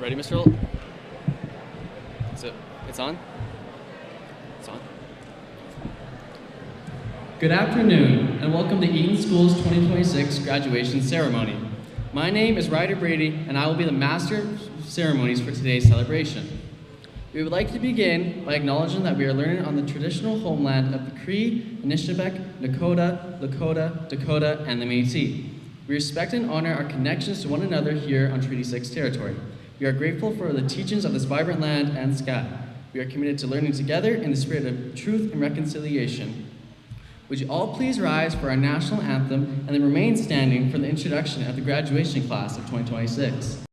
Ready, Mr. Holt? It's on? It's on. Good afternoon, and welcome to Eaton School's 2026 graduation ceremony. My name is Ryder Brady, and I will be the master of ceremonies for today's celebration. We would like to begin by acknowledging that we are learning on the traditional homeland of the Cree, Anishinaabe, Nakota, Lakota, Dakota, and the Métis. We respect and honor our connections to one another here on Treaty 6 territory. We are grateful for the teachings of this vibrant land and sky. We are committed to learning together in the spirit of truth and reconciliation. Would you all please rise for our national anthem and then remain standing for the introduction of the graduation class of 2026.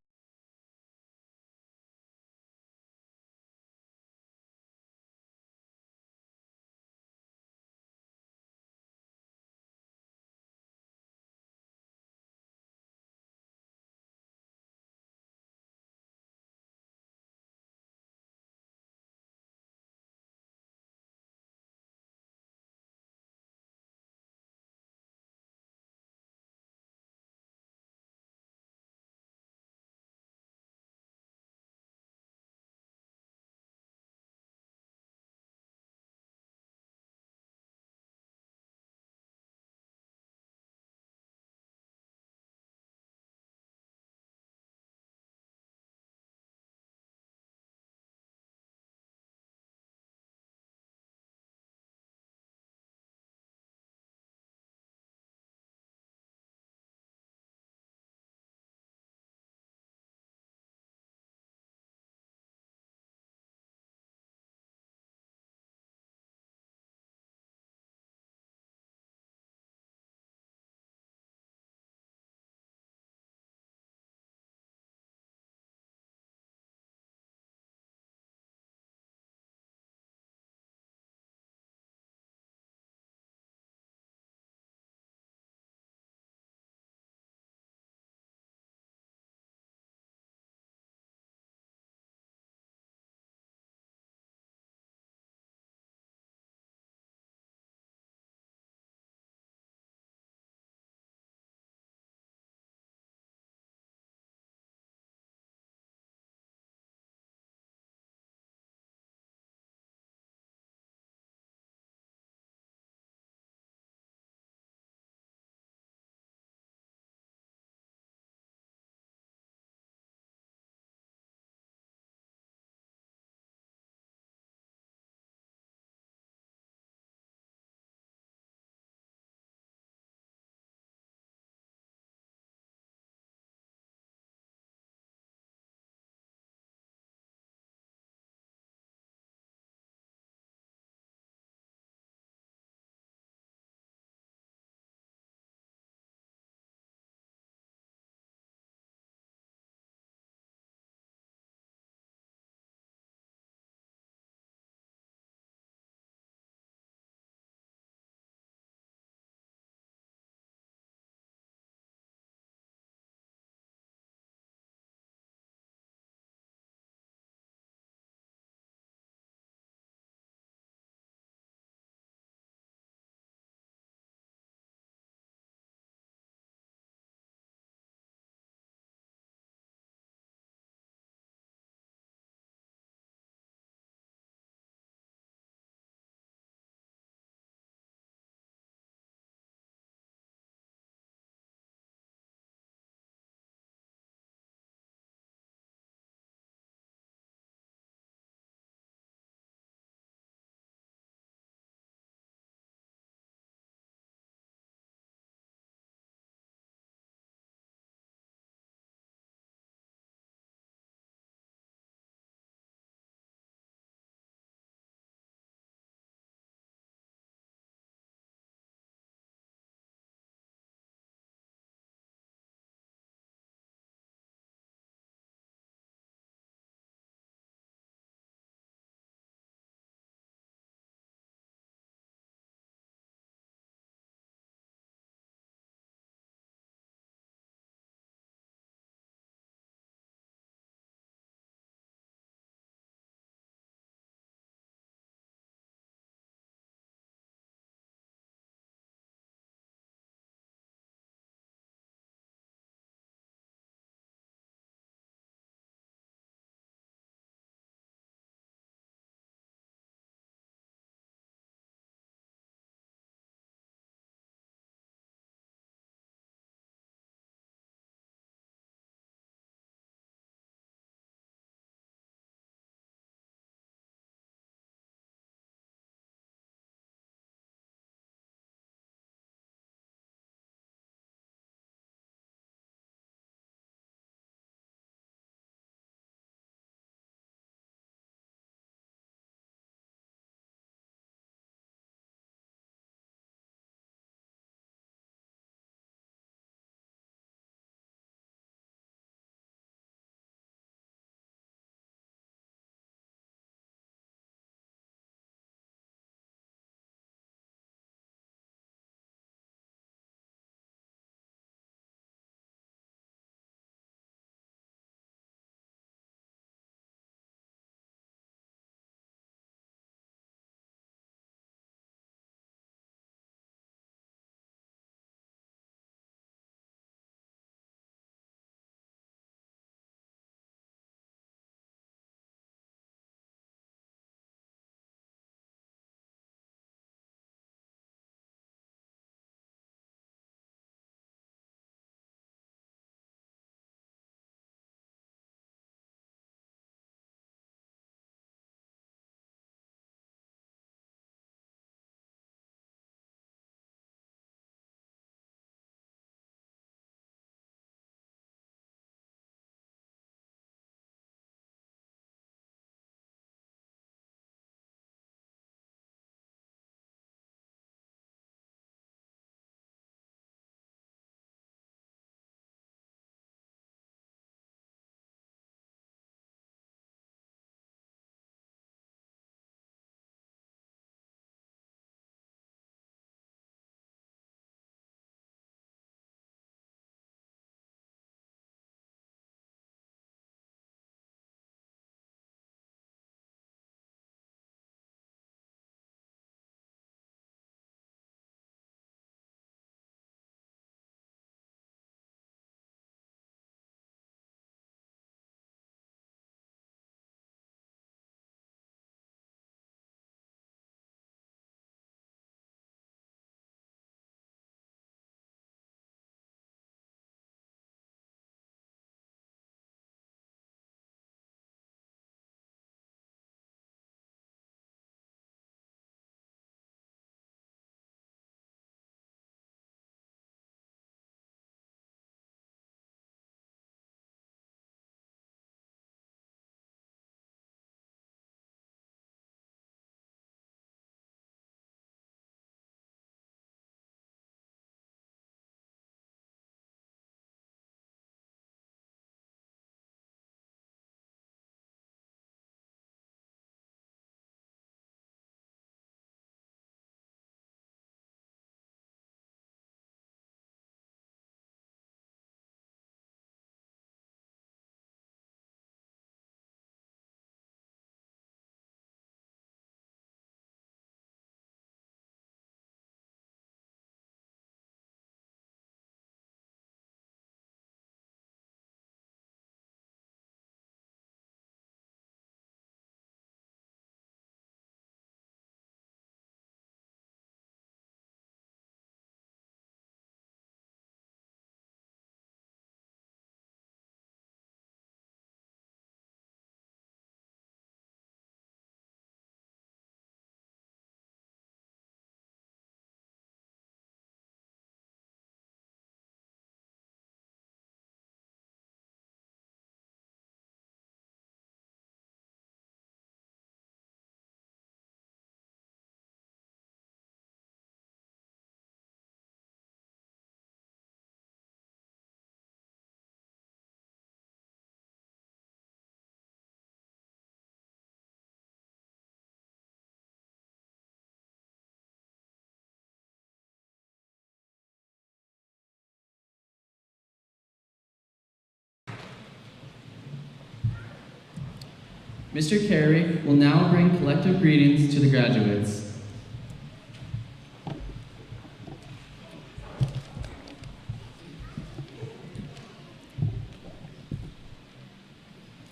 Mr. Carey will now bring collective greetings to the graduates.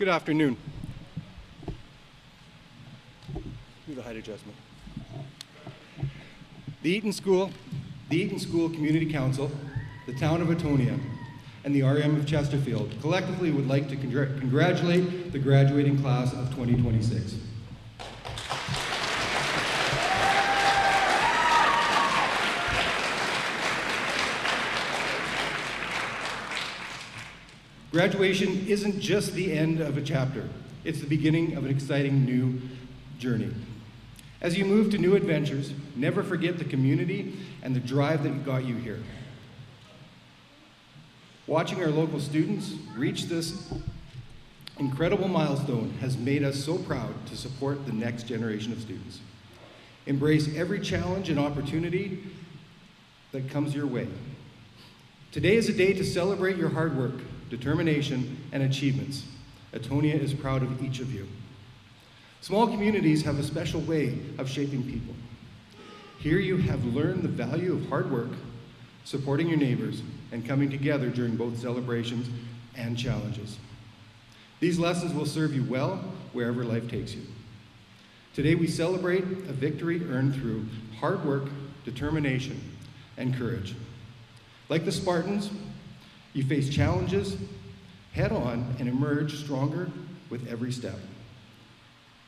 Good afternoon. Do the height adjustment. The Eaton School Community Council, the Town of Etonia, and the RM of Chesterfield collectively would like to congratulate the graduating class of 2026. Graduation isn't just the end of a chapter, it's the beginning of an exciting new journey. As you move to new adventures, never forget the community and the drive that got you here. Watching our local students reach this incredible milestone has made us so proud to support the next generation of students. Embrace every challenge and opportunity that comes your way. Today is a day to celebrate your hard work, determination, and achievements. Etonia is proud of each of you. Small communities have a special way of shaping people. Here you have learned the value of hard work, supporting your neighbors, and coming together during both celebrations and challenges. These lessons will serve you well wherever life takes you. Today we celebrate a victory earned through hard work, determination, and courage. Like the Spartans, you face challenges head on and emerge stronger with every step.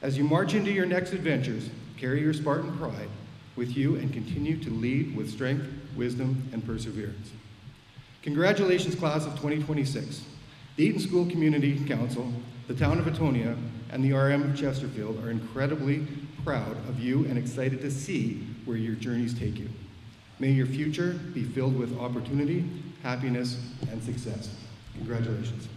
As you march into your next adventures, carry your Spartan pride with you and continue to lead with strength, wisdom, and perseverance. Congratulations, class of 2026. The Eaton School Community Council, the Town of Etonia, and the RM of Chesterfield are incredibly proud of you and excited to see where your journeys take you. May your future be filled with opportunity, happiness, and success. Congratulations.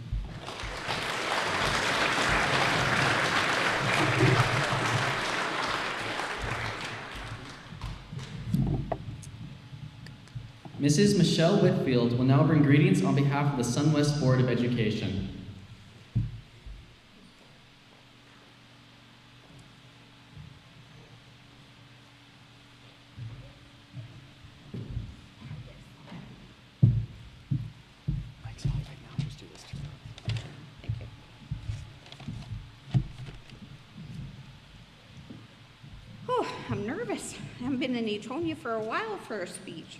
Mrs. Michelle Whitfield will now bring greetings on behalf of the SunWest Board of Education. I'm nervous. I haven't been in Etonia for a while for a speech.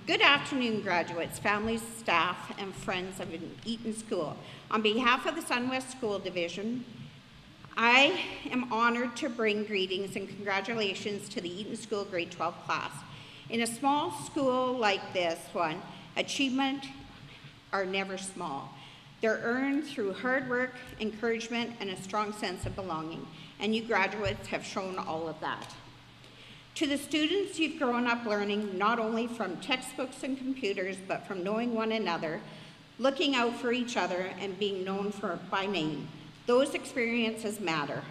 Good afternoon, graduates, families, staff, and friends of Eaton School. On behalf of the SunWest School Division, I am honored to bring greetings and congratulations to the Eaton School Grade 12 class. In a small school like this one, achievements are never small. They're earned through hard work, encouragement, and a strong sense of belonging. And you graduates have shown all of that. To the students, you've grown up learning not only from textbooks and computers, but from knowing one another, looking out for each other, and being known by name. Those experiences matter,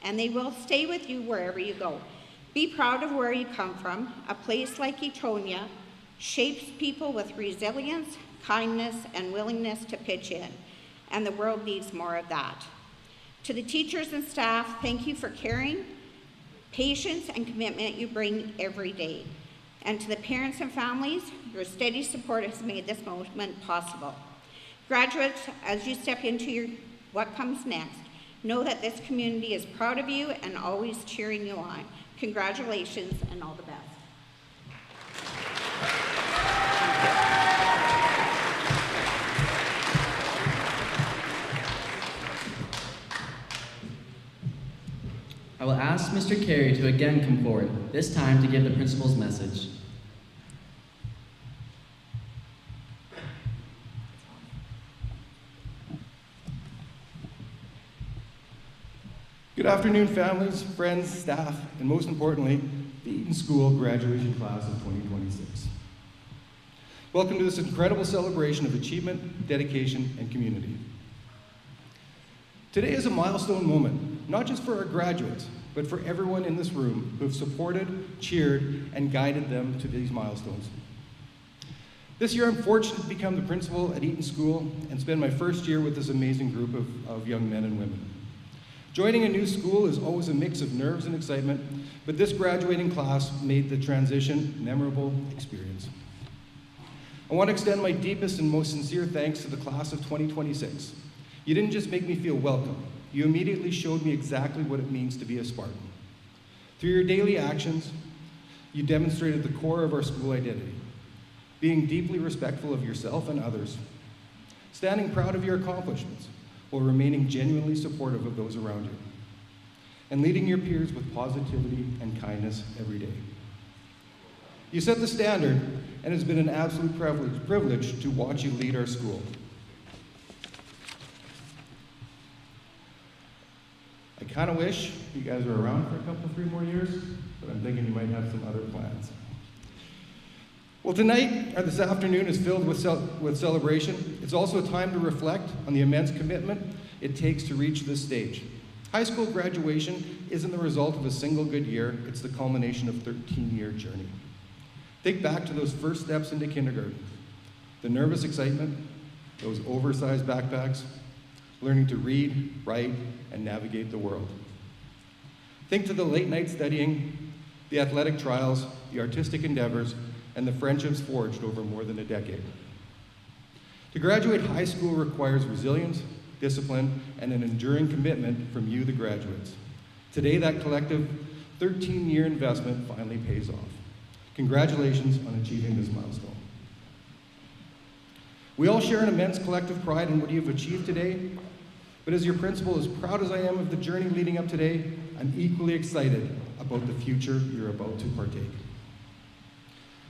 and they will stay with you wherever you go. Be proud of where you come from. A place like Etonia shapes people with resilience, kindness, and willingness to pitch in, and the world needs more of that. To the teachers and staff, thank you for caring, patience, and commitment you bring every day. And to the parents and families, your steady support has made this moment possible. Graduates, as you step into what comes next, know that this community is proud of you and always cheering you on. Congratulations and all the best. I will ask Mr. Carey to again come forward, this time to give the principal's message. Good afternoon, families, friends, staff, and most importantly, the Eaton School graduation class of 2026. Welcome to this incredible celebration of achievement, dedication, and community. Today is a milestone moment, not just for our graduates, but for everyone in this room who have supported, cheered, and guided them to these milestones. This year, I'm fortunate to become the principal at Eaton School and spend my first year with this amazing group of young men and women. Joining a new school is always a mix of nerves and excitement, but this graduating class made the transition a memorable experience. I want to extend my deepest and most sincere thanks to the class of 2026. You didn't just make me feel welcome, you immediately showed me exactly what it means to be a Spartan. Through your daily actions, you demonstrated the core of our school identity, being deeply respectful of yourself and others, standing proud of your accomplishments while remaining genuinely supportive of those around you, and leading your peers with positivity and kindness every day. You set the standard, and it's been an absolute privilege to watch you lead our school. I kind of wish you guys were around for a couple, 3 more years, but I'm thinking you might have some other plans. Well, tonight, or this afternoon, is filled with celebration. It's also a time to reflect on the immense commitment it takes to reach this stage. High school graduation isn't the result of a single good year, it's the culmination of a 13-year journey. Think back to those first steps into kindergarten, the nervous excitement, those oversized backpacks, learning to read, write, and navigate the world. Think to the late night studying, the athletic trials, the artistic endeavors, and the friendships forged over more than a decade. To graduate high school requires resilience, discipline, and an enduring commitment from you, the graduates. Today, that collective 13-year investment finally pays off. Congratulations on achieving this milestone. We all share an immense collective pride in what you have achieved today, but as your principal, as proud as I am of the journey leading up today, I'm equally excited about the future you're about to partake.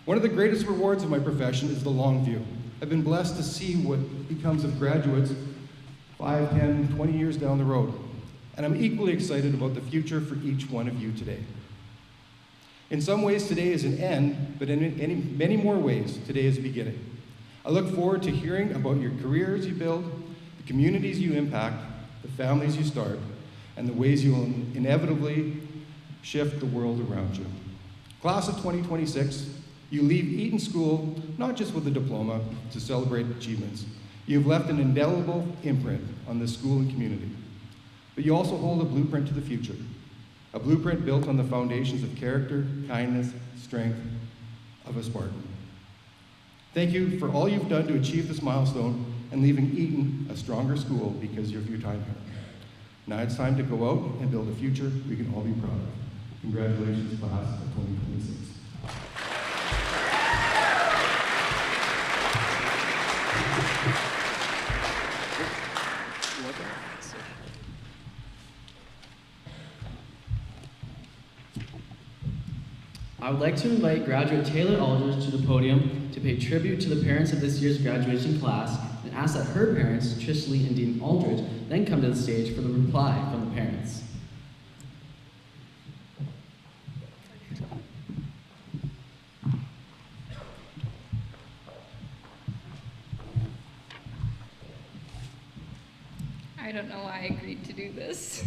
One of the greatest rewards of my profession is the long view. I've been blessed to see what becomes of graduates 5, 10, 20 years down the road, and I'm equally excited about the future for each one of you today. In some ways, today is an end, but in many more ways, today is a beginning. I look forward to hearing about your careers you build, the communities you impact, the families you start, and the ways you will inevitably shift the world around you. Class of 2026, you leave Eaton School not just with a diploma to celebrate achievements. You've left an indelible imprint on this school and community, but you also hold a blueprint to the future. A blueprint built on the foundations of character, kindness, strength of a Spartan. Thank you for all you've done to achieve this milestone and leaving Eaton a stronger school because of your time here. Now it's time to go out and build a future we can all be proud of. Congratulations, class of 2026. I would like to invite graduate Taylor Aldridge to the podium to pay tribute to the parents of this year's graduation class and ask that her parents, Trish and Dean Aldridge, then come to the stage for the reply from the parents. I don't know why I agreed to do this.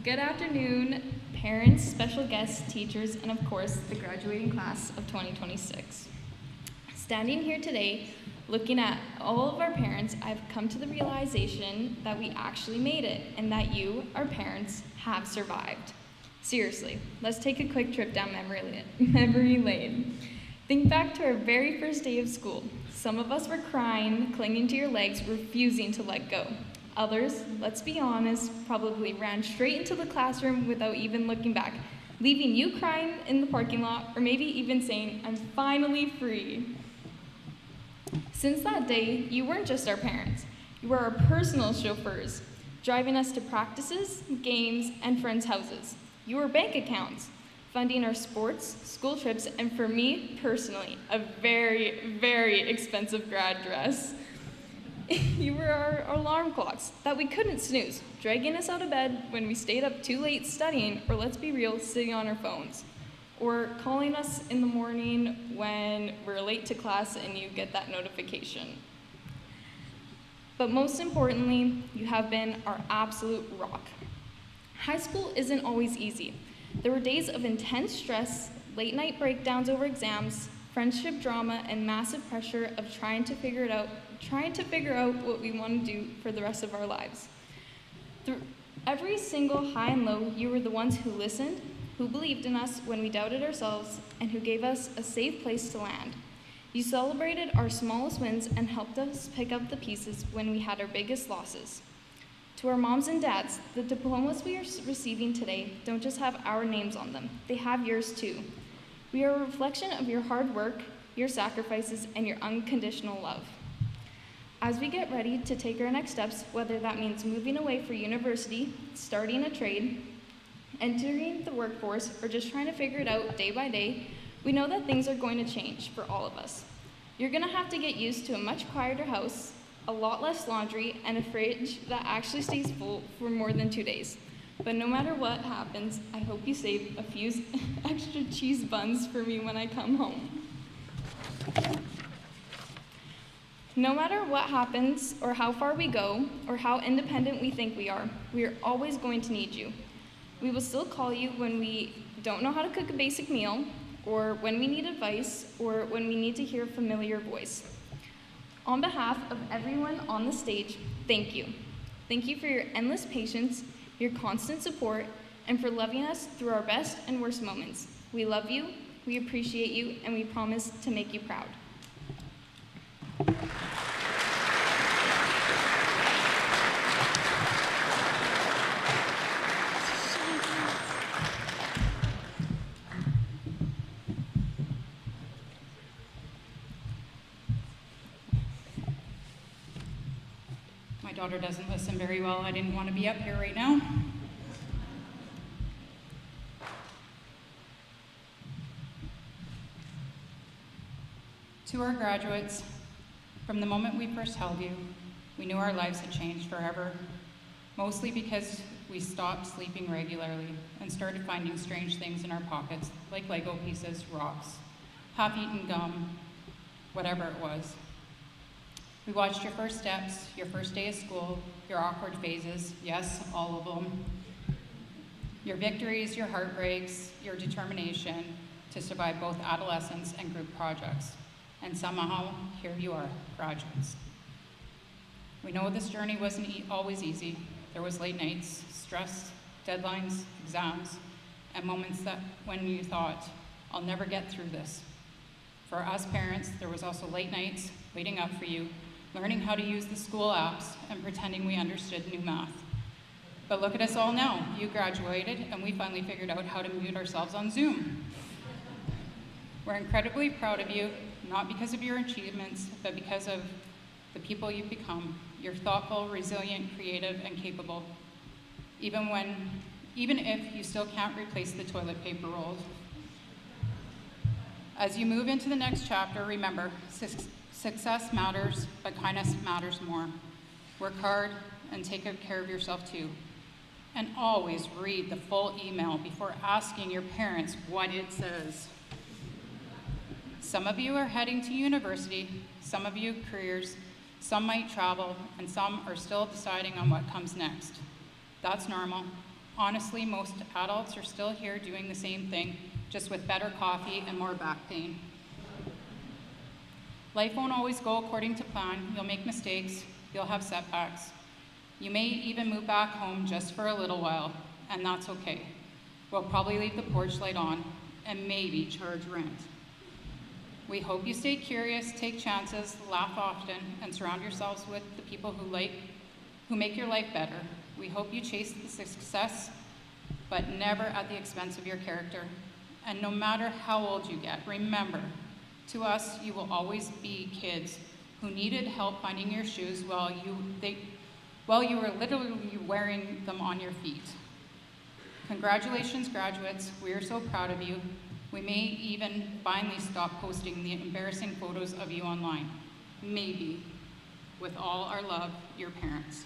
Good afternoon, parents, special guests, teachers, and of course, the graduating class of 2026. Standing here today, looking at all of our parents, I've come to the realization that we actually made it and that you, our parents, have survived. Seriously, let's take a quick trip down memory lane. Think back to our very first day of school. Some of us were crying, clinging to your legs, refusing to let go. Others, let's be honest, probably ran straight into the classroom without even looking back, leaving you crying in the parking lot, or maybe even saying, "I'm finally free." Since that day, you weren't just our parents. You were our personal chauffeurs, driving us to practices, games, and friends' houses. You were bank accounts, funding our sports, school trips, and for me, personally, a very, very expensive grad dress. You were our alarm clocks that we couldn't snooze, dragging us out of bed when we stayed up too late studying, or let's be real, sitting on our phones. Or calling us in the morning when we're late to class and you get that notification. But most importantly, you have been our absolute rock. High school isn't always easy. There were days of intense stress, late night breakdowns over exams, friendship drama, and massive pressure of trying to figure out what we want to do for the rest of our lives. Through every single high and low, you were the ones who listened, who believed in us when we doubted ourselves, and who gave us a safe place to land. You celebrated our smallest wins and helped us pick up the pieces when we had our biggest losses. To our moms and dads, the diplomas we are receiving today don't just have our names on them, they have yours too. We are a reflection of your hard work, your sacrifices, and your unconditional love. As we get ready to take our next steps, whether that means moving away for university, starting a trade, entering the workforce, or just trying to figure it out day by day, we know that things are going to change for all of us. You're going to have to get used to a much quieter house, a lot less laundry, and a fridge that actually stays full for more than 2 days. But no matter what happens, I hope you save a few extra cheese buns for me when I come home. No matter what happens, or how far we go, or how independent we think we are always going to need you. We will still call you when we don't know how to cook a basic meal, or when we need advice, or when we need to hear a familiar voice. On behalf of everyone on the stage, thank you. Thank you for your endless patience, your constant support, and for loving us through our best and worst moments. We love you, we appreciate you, and we promise to make you proud. My daughter doesn't listen very well. I didn't want to be up here right now. To our graduates, from the moment we first held you, we knew our lives had changed forever, mostly because we stopped sleeping regularly and started finding strange things in our pockets, like Lego pieces, rocks, half-eaten gum, whatever it was. We watched your first steps, your first day of school, your awkward phases, yes, all of them, your victories, your heartbreaks, your determination to survive both adolescence and group projects. And somehow, here you are, graduates. We know this journey wasn't always easy. There was late nights, stress, deadlines, exams, and moments that when you thought, I'll never get through this. For us parents, there was also late nights waiting up for you, learning how to use the school apps and pretending we understood new math. But look at us all now. You graduated, and we finally figured out how to mute ourselves on Zoom. We're incredibly proud of you, not because of your achievements, but because of the people you've become. You're thoughtful, resilient, creative, and capable, even if you still can't replace the toilet paper rolls. As you move into the next chapter, remember, success matters, but kindness matters more. Work hard and take good care of yourself too. And always read the full email before asking your parents what it says. Some of you are heading to university, some of you careers, some might travel, and some are still deciding on what comes next. That's normal. Honestly, most adults are still here doing the same thing, just with better coffee and more back pain. Life won't always go according to plan. You'll make mistakes, you'll have setbacks. You may even move back home just for a little while, and that's okay. We'll probably leave the porch light on and maybe charge rent. We hope you stay curious, take chances, laugh often, and surround yourselves with the people who make your life better. We hope you chase the success, but never at the expense of your character. And no matter how old you get, remember, to us, you will always be kids who needed help finding your shoes while you were literally wearing them on your feet. Congratulations, graduates. We are so proud of you. We may even finally stop posting the embarrassing photos of you online. Maybe. With all our love, your parents.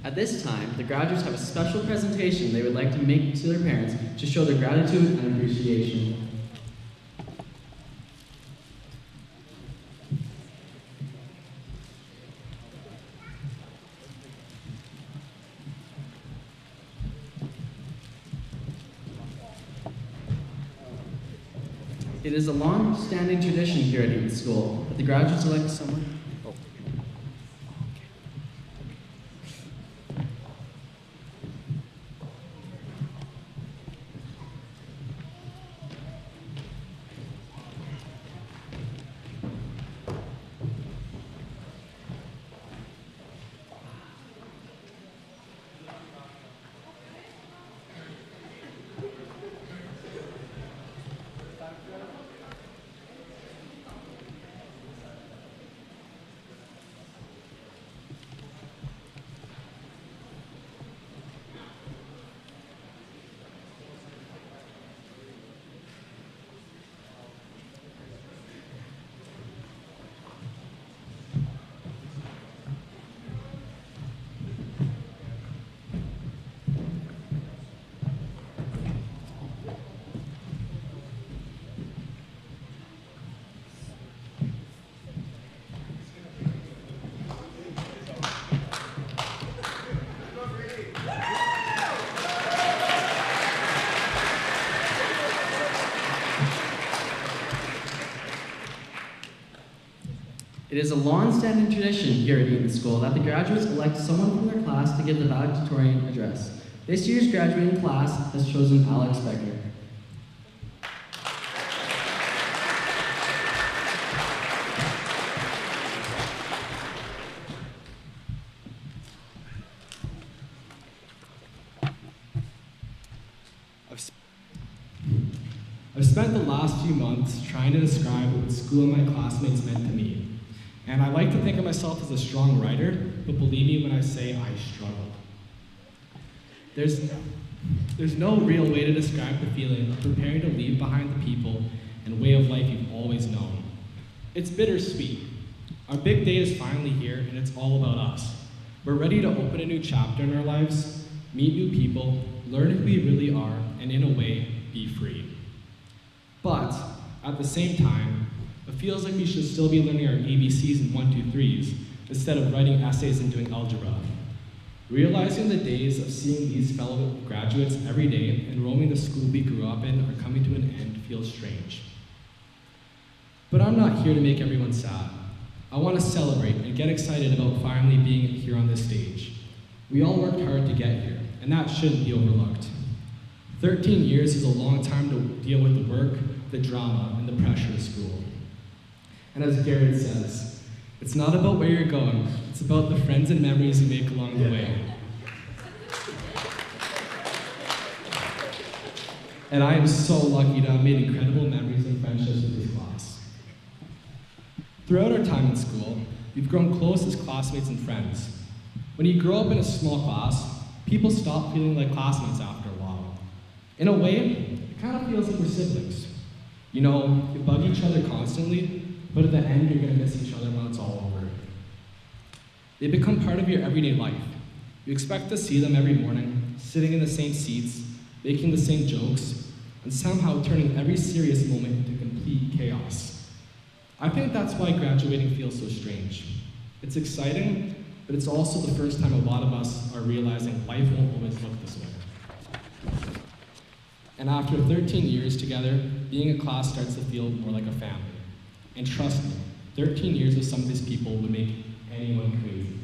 At this time, the graduates have a special presentation they would like to make to their parents to show their gratitude and appreciation. It is a long-standing tradition here at Eaton School that the graduates elect someone. It is a long-standing tradition here at Eaton School that the graduates elect someone from their class to give the valedictorian address. This year's graduating class has chosen Alex Becker. I've spent the last few months trying to describe what school and my classmates meant to me. And I like to think of myself as a strong writer, but believe me when I say I struggled. There's no real way to describe the feeling of preparing to leave behind the people and way of life you've always known. It's bittersweet. Our big day is finally here, and it's all about us. We're ready to open a new chapter in our lives, meet new people, learn who we really are, and in a way, be free. But at the same time, it feels like we should still be learning our ABCs and 1, 2, 3s instead of writing essays and doing algebra. Realizing the days of seeing these fellow graduates every day and roaming the school we grew up in are coming to an end feels strange. But I'm not here to make everyone sad. I want to celebrate and get excited about finally being here on this stage. We all worked hard to get here, and that shouldn't be overlooked. 13 years is a long time to deal with the work, the drama, and the pressure of school. And as Garrett says, it's not about where you're going, it's about the friends and memories you make along the way. And I am so lucky to have made incredible memories and friendships with this class. Throughout our time in school, we've grown close as classmates and friends. When you grow up in a small class, people stop feeling like classmates after a while. In a way, it kind of feels like we're siblings. You know, you bug each other constantly, but at the end, you're gonna miss each other when it's all over. They become part of your everyday life. You expect to see them every morning, sitting in the same seats, making the same jokes, and somehow turning every serious moment into complete chaos. I think that's why graduating feels so strange. It's exciting, but it's also the first time a lot of us are realizing life won't always look this way. And after 13 years together, being a class starts to feel more like a family. And trust me, 13 years with some of these people would make anyone crazy.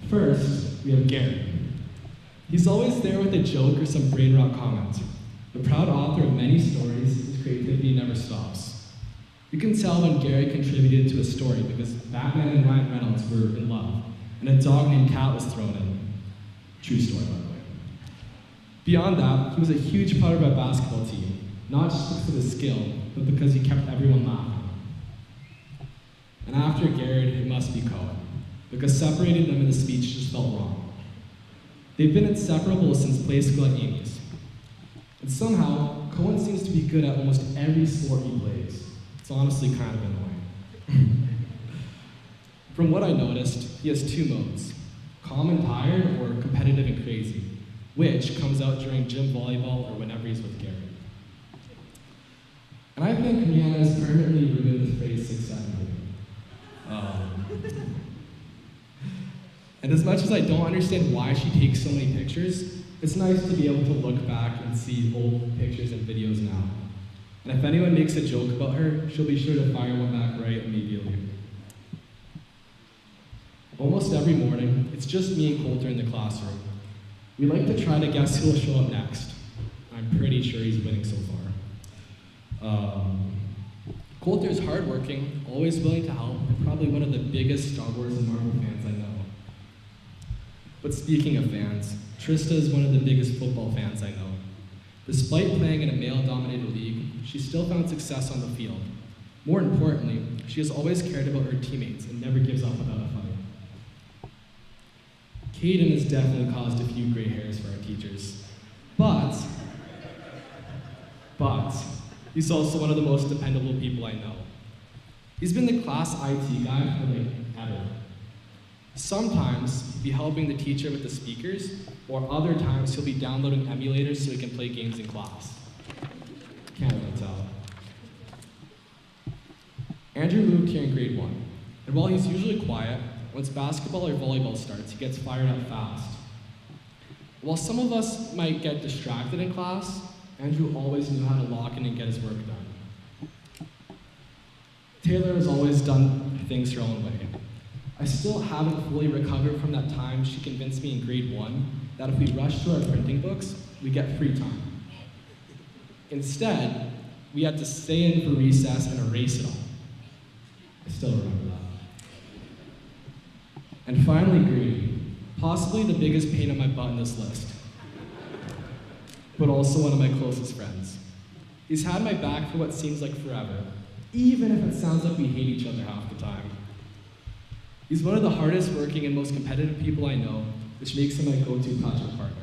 First, we have Gary. He's always there with a joke or some brain rot comment. The proud author of many stories, his creativity never stops. You can tell when Gary contributed to a story because Batman and Ryan Reynolds were in love, and a dog named Cat was thrown in. True story, by the way. Beyond that, he was a huge part of our basketball team, not just because of his skill, but because he kept everyone laughing. And after Garrett, it must be Cohen, because separating them in the speech just felt wrong. They've been inseparable since play school at Amy's. And somehow, Cohen seems to be good at almost every sport he plays. It's honestly kind of annoying. From what I noticed, he has two modes, calm and tired or competitive and crazy, which comes out during gym volleyball or whenever he's with Garrett. And I think Rihanna has permanently ruined the phrase 6'7". And as much as I don't understand why she takes so many pictures, it's nice to be able to look back and see old pictures and videos now. And if anyone makes a joke about her, she'll be sure to fire one back right immediately. Almost every morning, it's just me and Coulter in the classroom. We like to try to guess who will show up next. I'm pretty sure he's winning so far. Coulter's hardworking, always willing to help, and probably one of the biggest Star Wars and Marvel fans I know. But speaking of fans, Trista is one of the biggest football fans I know. Despite playing in a male-dominated league, she still found success on the field. More importantly, she has always cared about her teammates and never gives up without a fight. Caden has definitely caused a few gray hairs for our teachers. But, he's also one of the most dependable people I know. He's been the class IT guy for ever. Sometimes he'll be helping the teacher with the speakers, or other times he'll be downloading emulators so he can play games in class. Can't really tell. Andrew moved here in grade 1, and while he's usually quiet, once basketball or volleyball starts, he gets fired up fast. While some of us might get distracted in class, Andrew always knew how to lock in and get his work done. Taylor has always done things her own way. I still haven't fully recovered from that time she convinced me in grade 1 that if we rushed through our printing books, we get free time. Instead, we had to stay in for recess and erase it all. I still remember that. And finally, green, possibly the biggest pain in my butt in this list, but also one of my closest friends. He's had my back for what seems like forever, even if it sounds like we hate each other half the time. He's one of the hardest working and most competitive people I know, which makes him my go-to project partner.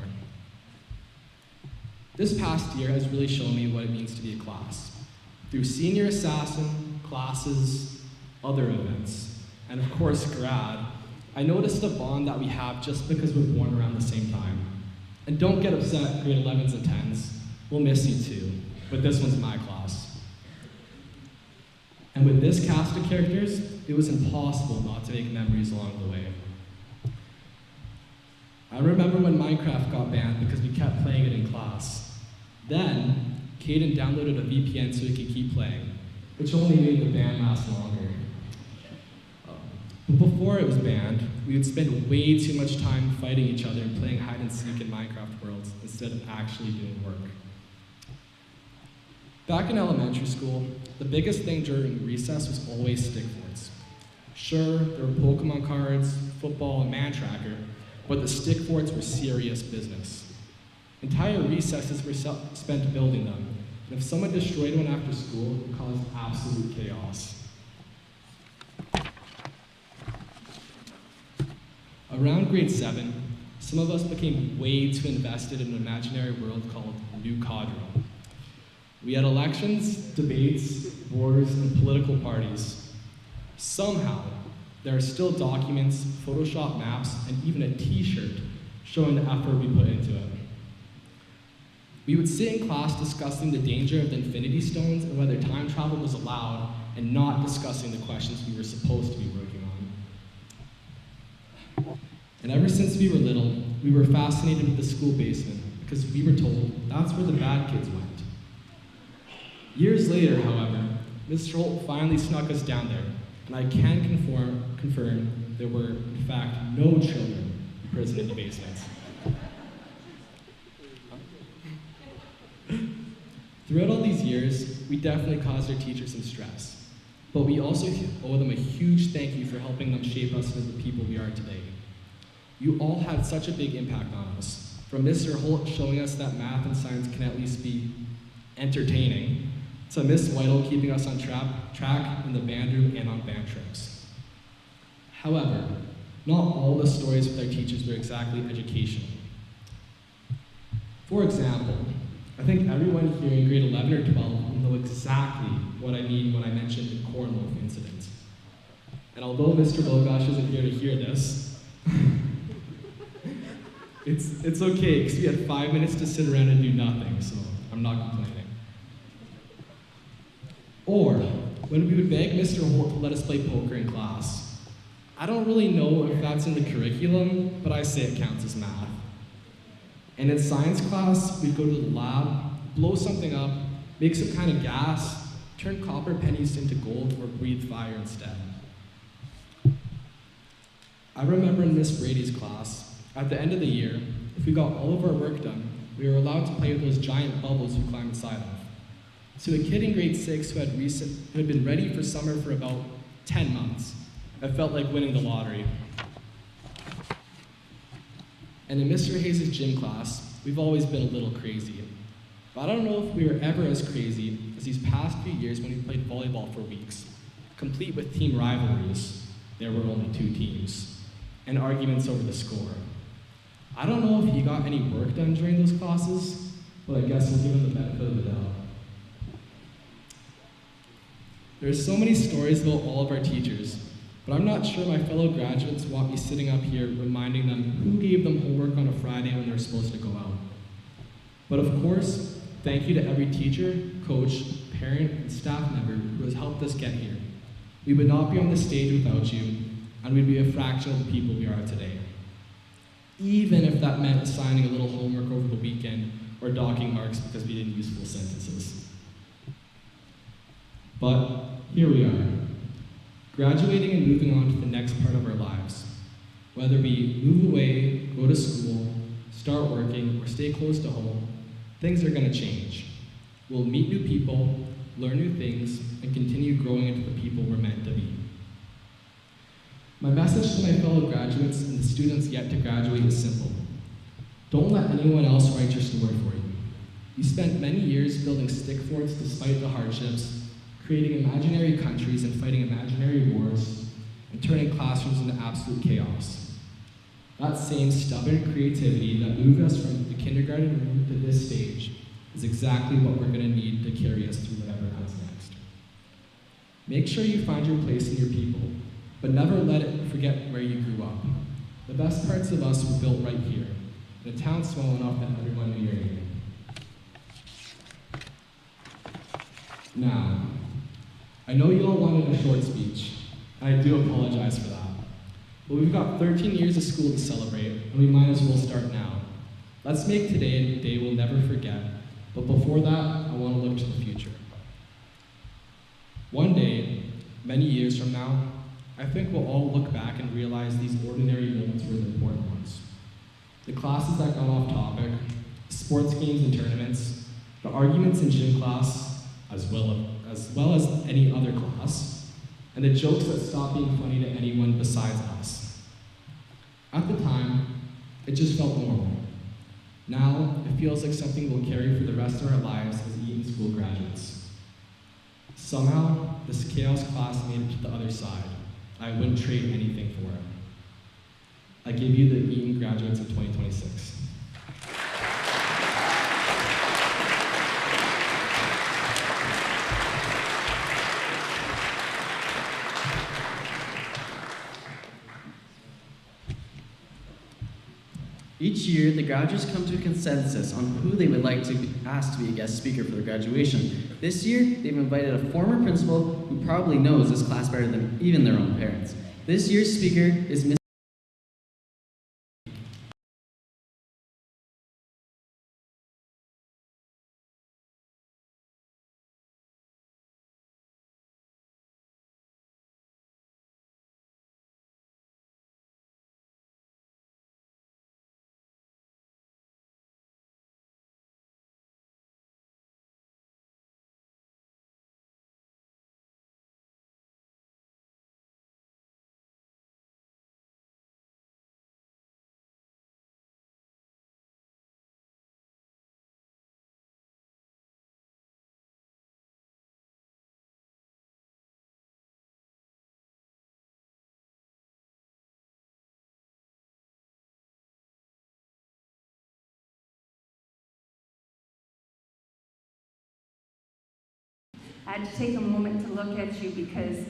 This past year has really shown me what it means to be a class. Through Senior Assassin, classes, other events, and of course grad, I noticed the bond that we have just because we're born around the same time. And don't get upset, grade 11s and 10s. We'll miss you too, but this one's my class. And with this cast of characters, it was impossible not to make memories along the way. I remember when Minecraft got banned because we kept playing it in class. Then, Caden downloaded a VPN so he could keep playing, which only made the ban last longer. But before it was banned, we would spend way too much time fighting each other and playing hide and seek in Minecraft worlds instead of actually doing work. Back in elementary school, the biggest thing during recess was always stick forts. Sure, there were Pokemon cards, football, and man tracker, but the stick forts were serious business. Entire recesses were spent building them, and if someone destroyed one after school, it caused absolute chaos. Around grade 7, some of us became way too invested in an imaginary world called New Cadre. We had elections, debates, wars, and political parties. Somehow, there are still documents, Photoshop maps, and even a t-shirt showing the effort we put into it. We would sit in class discussing the danger of the Infinity Stones and whether time travel was allowed, and not discussing the questions we were supposed to be working on. And ever since we were little, we were fascinated with the school basement because we were told that's where the bad kids went. Years later, however, Mr. Holt finally snuck us down there, and I can confirm there were, in fact, no children imprisoned in the basements. Throughout all these years, we definitely caused our teachers some stress, but we also owe them a huge thank you for helping them shape us into the people we are today. You all had such a big impact on us, from Mr. Holt showing us that math and science can at least be entertaining, to Miss Whittle keeping us on track in the band room and on band trips. However, not all the stories with our teachers were exactly educational. For example, I think everyone here in grade 11 or 12 will know exactly what I mean when I mention the corn loaf incident. And although Mr. Bogosh isn't here to hear this, it's okay, because we had 5 minutes to sit around and do nothing, so I'm not complaining. Or, when we would beg Mr. Holt to let us play poker in class. I don't really know if that's in the curriculum, but I say it counts as math. And in science class, we'd go to the lab, blow something up, make some kind of gas, turn copper pennies into gold, or breathe fire instead. I remember in Miss Brady's class, at the end of the year, if we got all of our work done, we were allowed to play with those giant bubbles you climb inside of. To a kid in grade 6 who had been ready for summer for about 10 months, it felt like winning the lottery. And in Mr. Hayes' gym class, we've always been a little crazy. But I don't know if we were ever as crazy as these past few years when we played volleyball for weeks, complete with team rivalries. There were only 2 teams, and arguments over the score. I don't know if he got any work done during those classes, but I guess we'll give him the benefit of the doubt. There's so many stories about all of our teachers, but I'm not sure my fellow graduates want me sitting up here reminding them who gave them homework on a Friday when they were supposed to go out. But of course, thank you to every teacher, coach, parent, and staff member who has helped us get here. We would not be on this stage without you, and we'd be a fraction of the people we are today. Even if that meant assigning a little homework over the weekend or docking marks because we didn't use full sentences. But here we are, graduating and moving on to the next part of our lives. Whether we move away, go to school, start working, or stay close to home, things are going to change. We'll meet new people, learn new things, and continue growing into the people we're meant to be. My message to my fellow graduates and the students yet to graduate is simple. Don't let anyone else write your story for you. You spent many years building stick forts despite the hardships, creating imaginary countries and fighting imaginary wars, and turning classrooms into absolute chaos. That same stubborn creativity that moved us from the kindergarten room to this stage is exactly what we're going to need to carry us through whatever comes next. Make sure you find your place in your people, but never let it forget where you grew up. The best parts of us were built right here, in a town small enough that everyone knew your name. Now, I know you all wanted a short speech, and I do apologize for that. But we've got 13 years of school to celebrate, and we might as well start now. Let's make today a day we'll never forget, but before that, I want to look to the future. One day, many years from now, I think we'll all look back and realize these ordinary moments were the important ones. The classes that got off topic, sports games and tournaments, the arguments in gym class, as well as any other class, and the jokes that stopped being funny to anyone besides us. At the time, it just felt normal. Now, it feels like something we'll carry for the rest of our lives as Eaton School graduates. Somehow, this chaos class made it to the other side. I wouldn't trade anything for it. I give you the Eaton graduates of 2026. Each year, the graduates come to a consensus on who they would like to ask to be a guest speaker for their graduation. This year, they've invited a former principal who probably knows this class better than even their own parents. This year's speaker is Ms. I had to take a moment to look at you because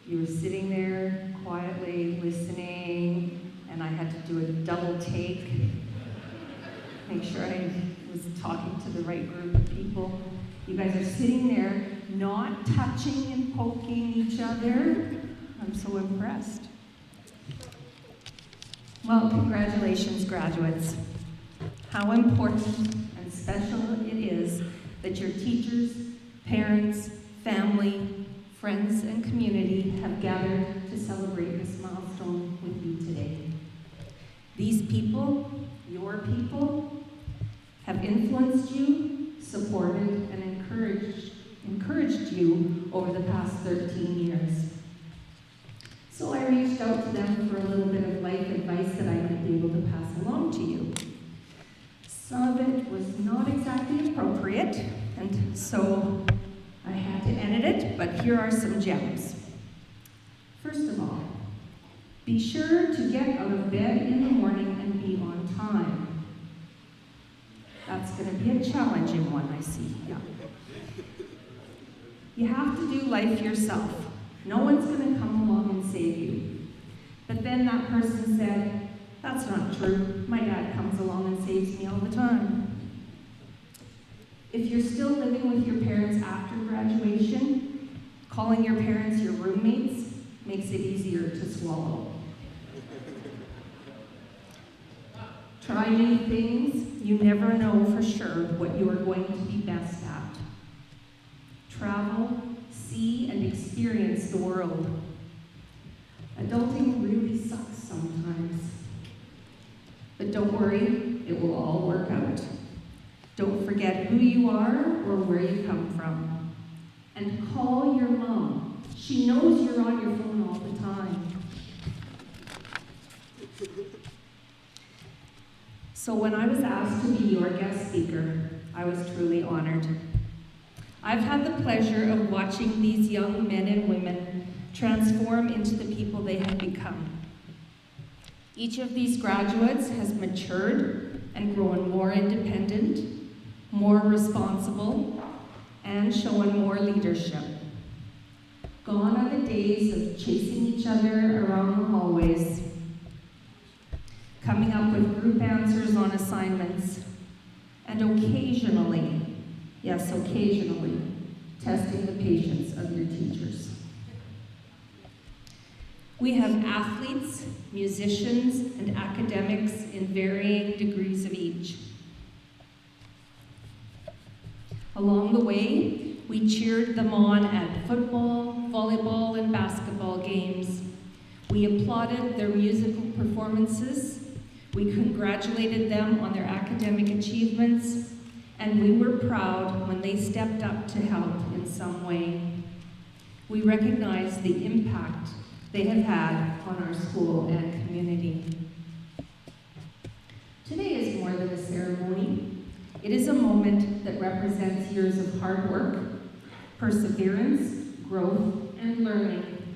you were sitting there quietly listening, and I had to do a double take, make sure I was talking to the right group of people. You guys are sitting there, not touching and poking each other. I'm so impressed. Well, congratulations, graduates. How important and special it is that your teachers, parents, family, friends, and community have gathered to celebrate this milestone with you today. These people, your people, have influenced you, supported, and encouraged you over the past 13 years. So I reached out to them for a little bit of life advice that I might be able to pass along to you. Some of it was not exactly appropriate, and so I had to edit it, but here are some gems. First of all, be sure to get out of bed in the morning and be on time. That's going to be a challenging one, I see. Yeah. You have to do life yourself. No one's going to come along and save you. But then that person said, that's not true. My dad comes along and saves me all the time. If you're still living with your parents after graduation, calling your parents your roommates makes it easier to swallow. Try new things. You never know for sure what you are going to be best at. Travel, see, and experience the world. Adulting really sucks sometimes. But don't worry, it will all work out. Don't forget who you are or where you come from. And call your mom. She knows you're on your phone all the time. So when I was asked to be your guest speaker, I was truly honored. I've had the pleasure of watching these young men and women transform into the people they have become. Each of these graduates has matured and grown more independent, more responsible, and shown more leadership. Gone are the days of chasing each other around the hallways, coming up with group answers on assignments, and occasionally, yes, occasionally, testing the patience of your teachers. We have athletes, musicians, and academics in varying degrees of each. Along the way, we cheered them on at football, volleyball, and basketball games. We applauded their musical performances. We congratulated them on their academic achievements, and we were proud when they stepped up to help in some way. We recognize the impact they have had on our school and community. Today is more than a ceremony. It is a moment that represents years of hard work, perseverance, growth, and learning.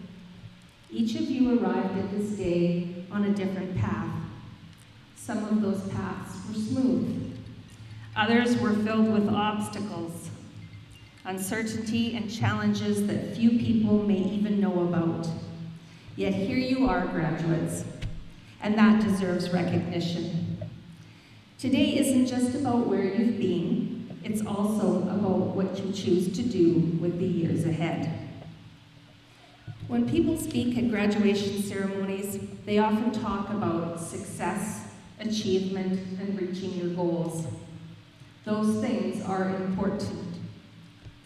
Each of you arrived at this day on a different path. Some of those paths were smooth. Others were filled with obstacles, uncertainty, and challenges that few people may even know about. Yet here you are, graduates, and that deserves recognition. Today isn't just about where you've been, it's also about what you choose to do with the years ahead. When people speak at graduation ceremonies, they often talk about success, achievement, and reaching your goals. Those things are important.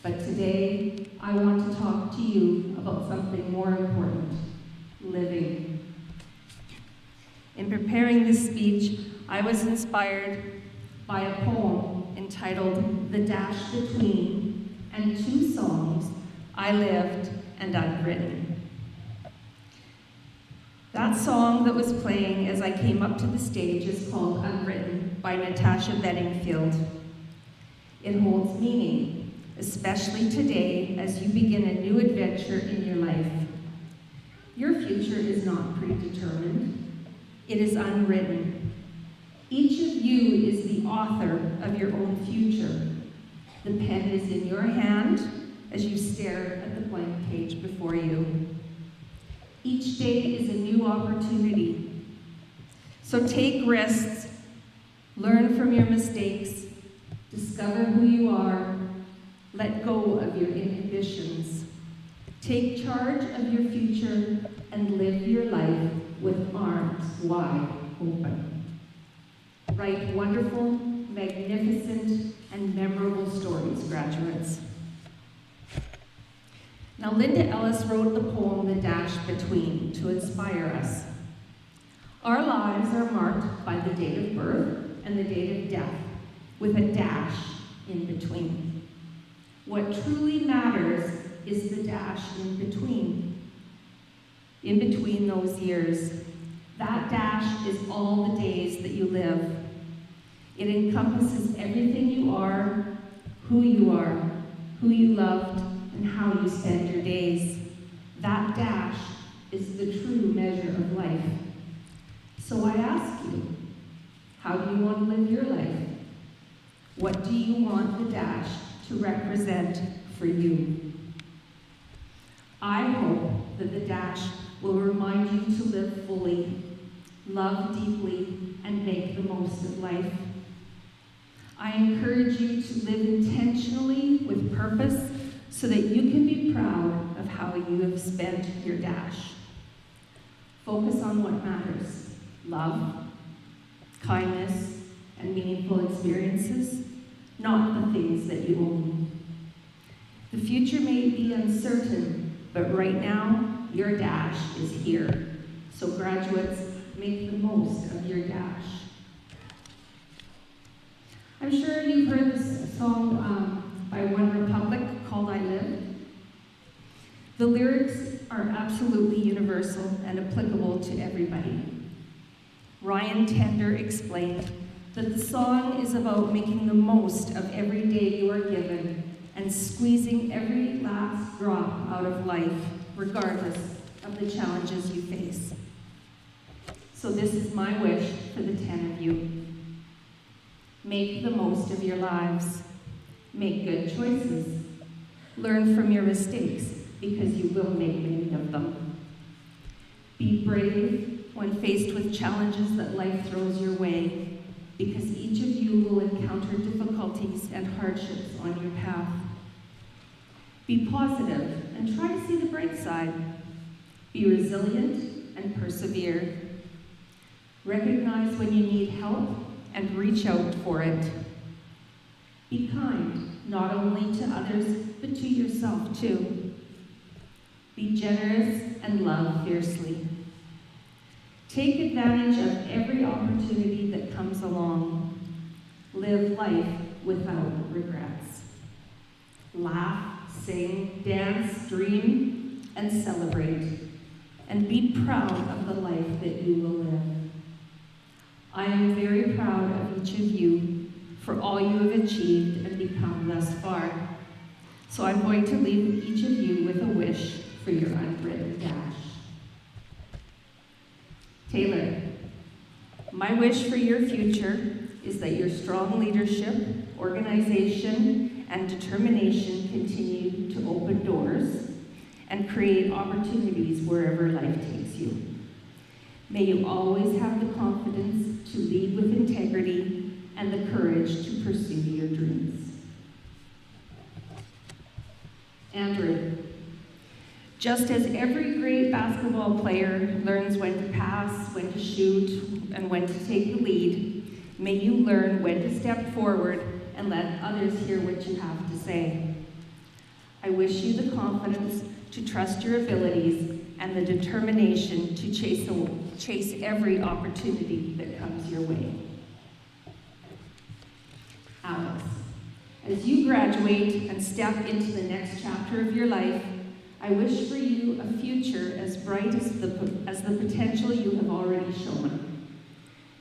But today, I want to talk to you about something more important: living. In preparing this speech, I was inspired by a poem entitled "The Dash Between" and two songs, "I Lived" and "Unwritten." That song that was playing as I came up to the stage is called "Unwritten" by Natasha Bedingfield. It holds meaning, especially today as you begin a new adventure in your life. Your future is not predetermined. It is unwritten. Each of you is the author of your own future. The pen is in your hand as you stare at the blank page before you. Each day is a new opportunity. So take risks, learn from your mistakes, discover who you are, let go of your inhibitions. Take charge of your future and live your life with arms wide open. Write wonderful, magnificent, and memorable stories, graduates. Now, Linda Ellis wrote the poem The Dash Between to inspire us. Our lives are marked by the date of birth and the date of death, with a dash in between. What truly matters is the dash in between those years. That dash is all the days that you live. It encompasses everything you are, who you loved, and how you spend your days. That dash is the true measure of life. So I ask you, how do you want to live your life? What do you want the dash to represent for you? I hope that the dash will remind you to live fully, love deeply, and make the most of life. I encourage you to live intentionally with purpose so that you can be proud of how you have spent your dash. Focus on what matters: love, kindness, and meaningful experiences, not the things that you own. The future may be uncertain, but right now, your dash is here. So graduates, make the most of your dash. I'm sure you've heard this song by One Republic called I Live. The lyrics are absolutely universal and applicable to everybody. Ryan Tender explained that the song is about making the most of every day you are given and squeezing every last drop out of life, regardless of the challenges you face. So this is my wish for the 10 of you. Make the most of your lives. Make good choices. Learn from your mistakes, because you will make many of them. Be brave when faced with challenges that life throws your way, because each of you will encounter difficulties and hardships on your path. Be positive and try to see the bright side. Be resilient and persevere. Recognize when you need help and reach out for it. Be kind, not only to others, but to yourself too. Be generous and love fiercely. Take advantage of every opportunity that comes along. Live life without regrets. Laugh, sing, dance, dream, and celebrate. And be proud of the life that you will live. I am very proud of each of you for all you have achieved and become thus far. So I'm going to leave each of you with a wish for your unwritten dash. Taylor, my wish for your future is that your strong leadership, organization, and determination continue to open doors and create opportunities wherever life takes you. May you always have the confidence to lead with integrity and the courage to pursue your dreams. Andrew, just as every great basketball player learns when to pass, when to shoot, and when to take the lead, may you learn when to step forward and let others hear what you have to say. I wish you the confidence to trust your abilities and the determination to chase every opportunity that comes your way. Alice, as you graduate and step into the next chapter of your life, I wish for you a future as bright as the potential you have already shown.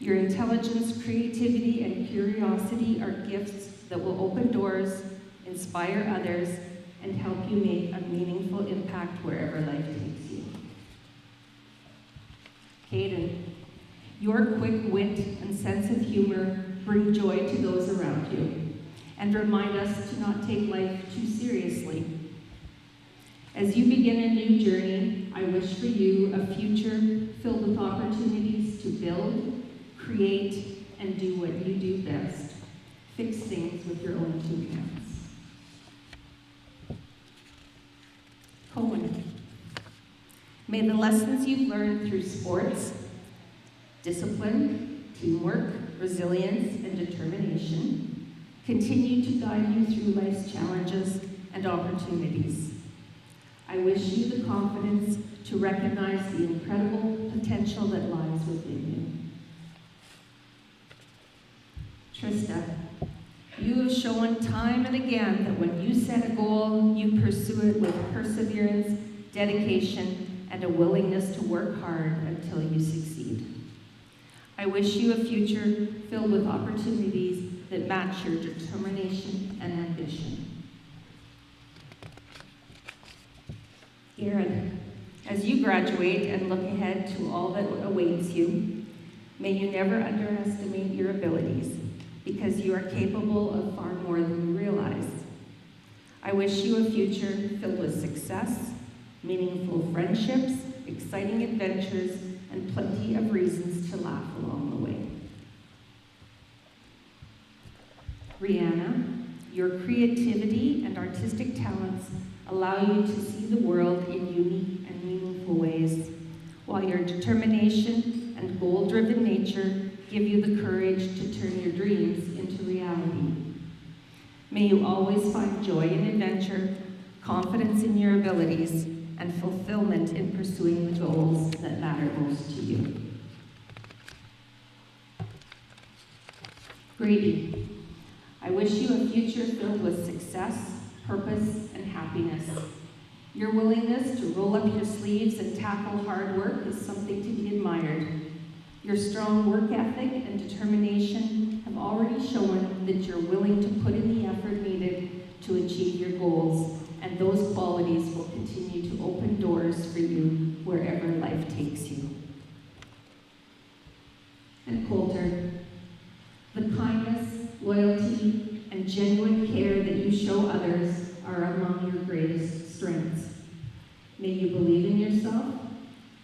Your intelligence, creativity, and curiosity are gifts that will open doors, inspire others, and help you make a meaningful impact wherever life takes you. Caden, your quick wit and sense of humor bring joy to those around you and remind us to not take life too seriously. As you begin a new journey, I wish for you a future filled with opportunities to build, create, and do what you do best. Fix things with your own two hands. Cohen, may the lessons you've learned through sports, discipline, teamwork, resilience, and determination continue to guide you through life's challenges and opportunities. I wish you the confidence to recognize the incredible potential that lies within you. Trista, you have shown time and again that when you set a goal, you pursue it with perseverance, dedication, and a willingness to work hard until you succeed. I wish you a future filled with opportunities that match your determination and ambition. Aaron, as you graduate and look ahead to all that awaits you, may you never underestimate your abilities, because you are capable of far more than you realize. I wish you a future filled with success, meaningful friendships, exciting adventures, and plenty of reasons to laugh along the way. Rihanna, your creativity and artistic talents allow you to see the world in unique and meaningful ways, while your determination and goal-driven nature give you the courage to turn your dreams into reality. May you always find joy in adventure, confidence in your abilities, and fulfillment in pursuing the goals that matter most to you. Grady, I wish you a future filled with success, purpose, and happiness. Your willingness to roll up your sleeves and tackle hard work is something to be admired. Your strong work ethic and determination have already shown that you're willing to put in the effort needed to achieve your goals, and those qualities will continue to open doors for you wherever life takes you. And Coulter, the kindness, loyalty, and genuine care that you show others are among your greatest strengths. May you believe in yourself,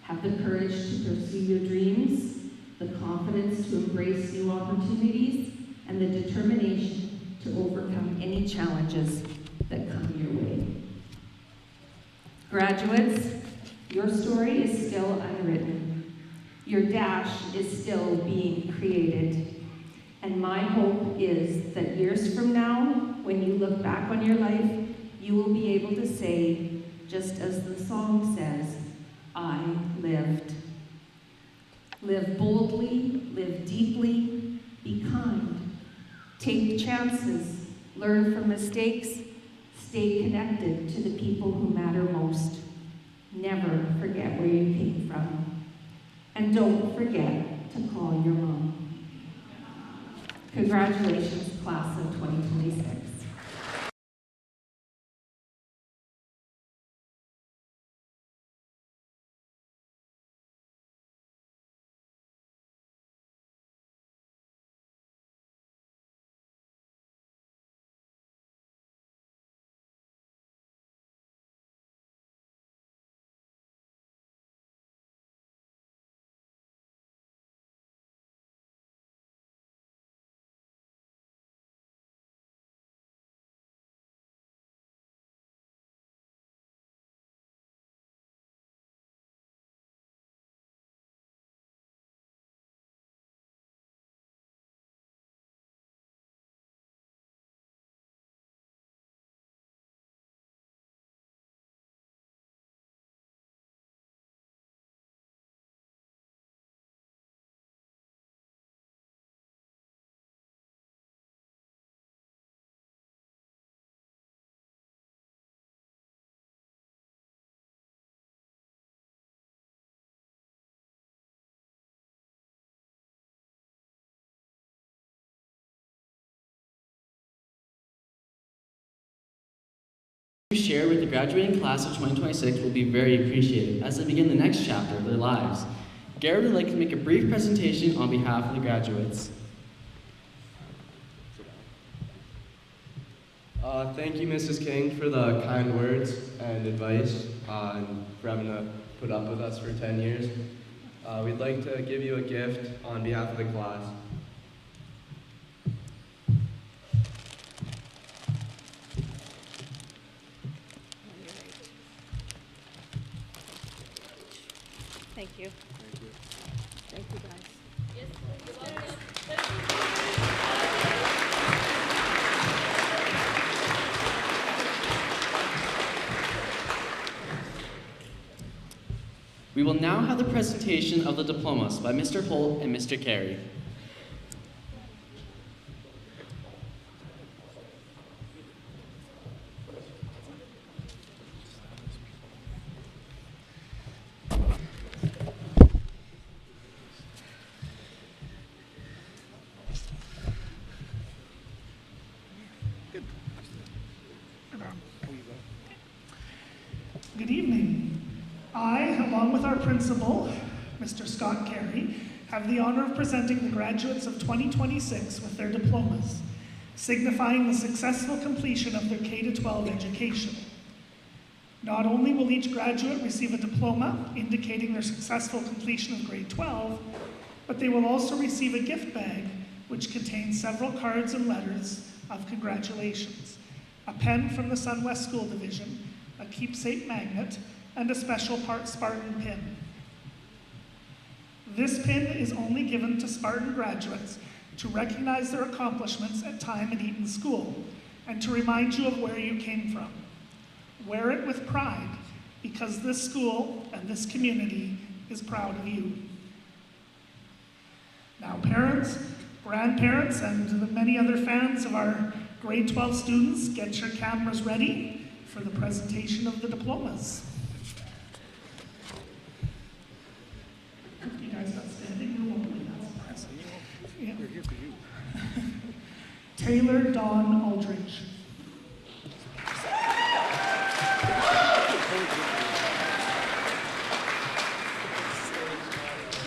have the courage to pursue your dreams, the confidence to embrace new opportunities, and the determination to overcome any challenges that come your way. Graduates, your story is still unwritten. Your dash is still being created. And my hope is that years from now, when you look back on your life, you will be able to say, just as the song says, I lived. Live boldly, live deeply, be kind. Take chances, learn from mistakes, stay connected to the people who matter most. Never forget where you came from. And don't forget to call your mom. Congratulations, class of 2026. Share with the graduating class of 2026 will be very appreciated as they begin the next chapter of their lives. Garrett would like to make a brief presentation on behalf of the graduates. Thank you, Mrs. King, for the kind words and advice and for having to put up with us for 10 years. We'd like to give you a gift on behalf of the class. Thank you. Thank you. Thank you, guys. We will now have the presentation of the diplomas by Mr. Holt and Mr. Carey. Good evening. I, along with our principal, Mr. Scott Carey, have the honor of presenting the graduates of 2026 with their diplomas, signifying the successful completion of their K-12 education. Not only will each graduate receive a diploma indicating their successful completion of grade 12, but they will also receive a gift bag which contains several cards and letters of congratulations, a pen from the SunWest School Division, a keepsake magnet, and a special Spartan pin. This pin is only given to Spartan graduates to recognize their accomplishments at time at Eaton School and to remind you of where you came from. Wear it with pride because this school and this community is proud of you. Now, parents, grandparents, and the many other fans of our grade 12 students, get your cameras ready for the presentation of the diplomas. You guys not standing? You won't be present. Yeah. We're here for you. Taylor Dawn Aldridge.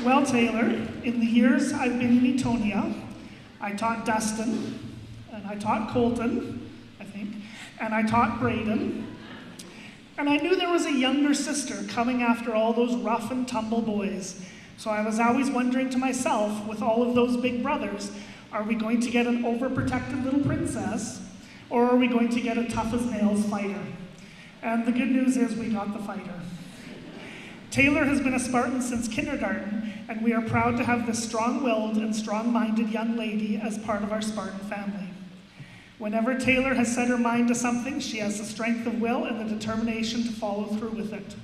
Well, Taylor, in the years I've been in Etonia, I taught Dustin, and I taught Colton, I think, and I taught Braden, and I knew there was a younger sister coming after all those rough and tumble boys. So I was always wondering to myself, with all of those big brothers, are we going to get an overprotected little princess, or are we going to get a tough-as-nails fighter? And the good news is we got the fighter. Taylor has been a Spartan since kindergarten, and we are proud to have this strong-willed and strong-minded young lady as part of our Spartan family. Whenever Taylor has set her mind to something, she has the strength of will and the determination to follow through with it.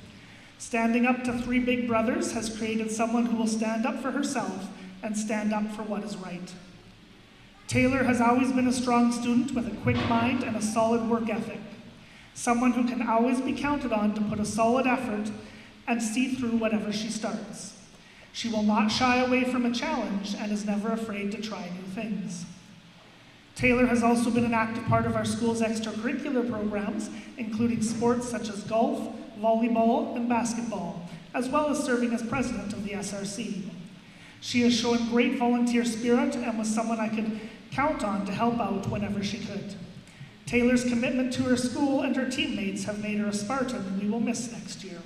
Standing up to three big brothers has created someone who will stand up for herself and stand up for what is right. Taylor has always been a strong student with a quick mind and a solid work ethic. Someone who can always be counted on to put a solid effort and see through whatever she starts. She will not shy away from a challenge and is never afraid to try new things. Taylor has also been an active part of our school's extracurricular programs, including sports such as golf, volleyball, and basketball, as well as serving as president of the SRC. She has shown great volunteer spirit and was someone I could count on to help out whenever she could. Taylor's commitment to her school and her teammates have made her a Spartan we will miss next year.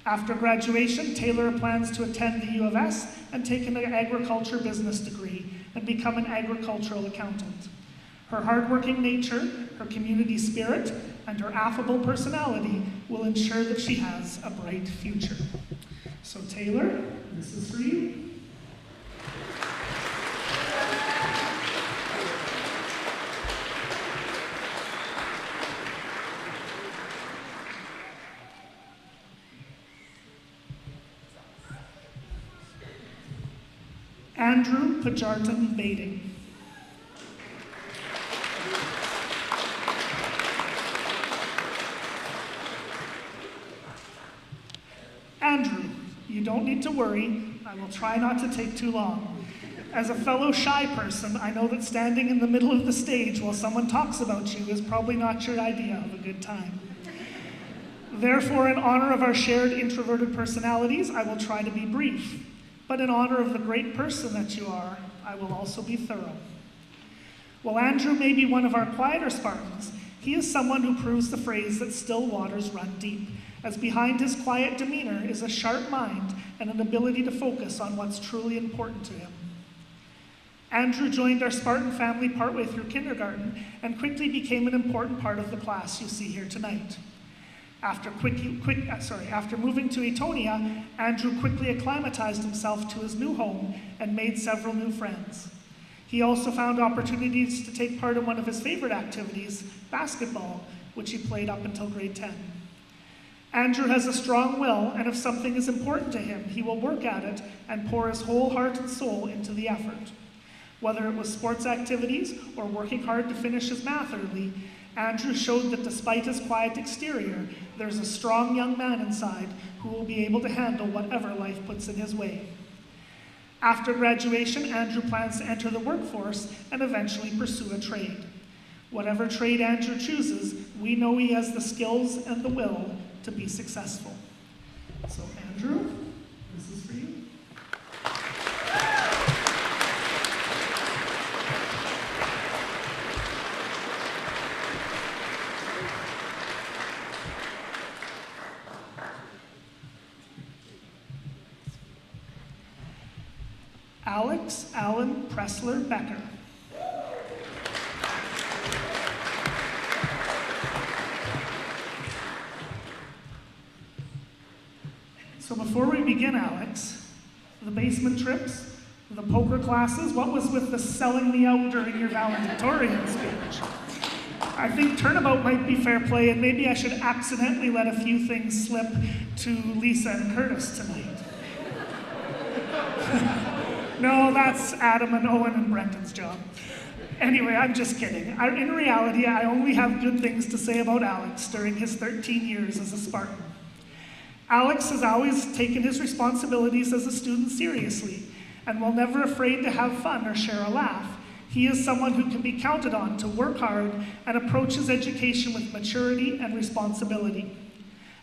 After graduation, Taylor plans to attend the U of S and take an agriculture business degree and become an agricultural accountant. Her hardworking nature, her community spirit, and her affable personality will ensure that she has a bright future. So Taylor, this is for you. Andrew Pajartan Bading. Andrew, you don't need to worry. I will try not to take too long. As a fellow shy person, I know that standing in the middle of the stage while someone talks about you is probably not your idea of a good time. Therefore, in honor of our shared introverted personalities, I will try to be brief. But in honor of the great person that you are, I will also be thorough. While Andrew may be one of our quieter Spartans, he is someone who proves the phrase that still waters run deep, as behind his quiet demeanor is a sharp mind and an ability to focus on what's truly important to him. Andrew joined our Spartan family partway through kindergarten and quickly became an important part of the class you see here tonight. After moving to Etonia, Andrew quickly acclimatized himself to his new home and made several new friends. He also found opportunities to take part in one of his favorite activities, basketball, which he played up until grade 10. Andrew has a strong will, and if something is important to him, he will work at it and pour his whole heart and soul into the effort. Whether it was sports activities or working hard to finish his math early, Andrew showed that despite his quiet exterior, there's a strong young man inside who will be able to handle whatever life puts in his way. After graduation, Andrew plans to enter the workforce and eventually pursue a trade. Whatever trade Andrew chooses, we know he has the skills and the will to be successful. So Andrew, this is for you. Alex Allen Pressler Becker. So before we begin, Alex, the basement trips, the poker classes, what was with the selling me out during your valedictorian speech? I think turnabout might be fair play, and maybe I should accidentally let a few things slip to Lisa and Curtis tonight. No, that's Adam and Owen and Brendan's job. Anyway, I'm just kidding. In reality, I only have good things to say about Alex during his 13 years as a Spartan. Alex has always taken his responsibilities as a student seriously, and while never afraid to have fun or share a laugh, he is someone who can be counted on to work hard and approach his education with maturity and responsibility.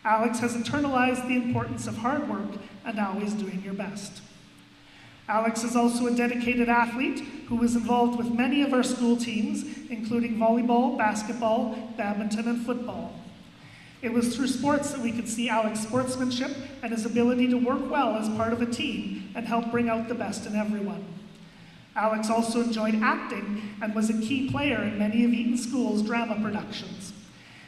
Alex has internalized the importance of hard work and always doing your best. Alex is also a dedicated athlete who was involved with many of our school teams, including volleyball, basketball, badminton, and football. It was through sports that we could see Alex's sportsmanship and his ability to work well as part of a team and help bring out the best in everyone. Alex also enjoyed acting and was a key player in many of Eaton School's drama productions.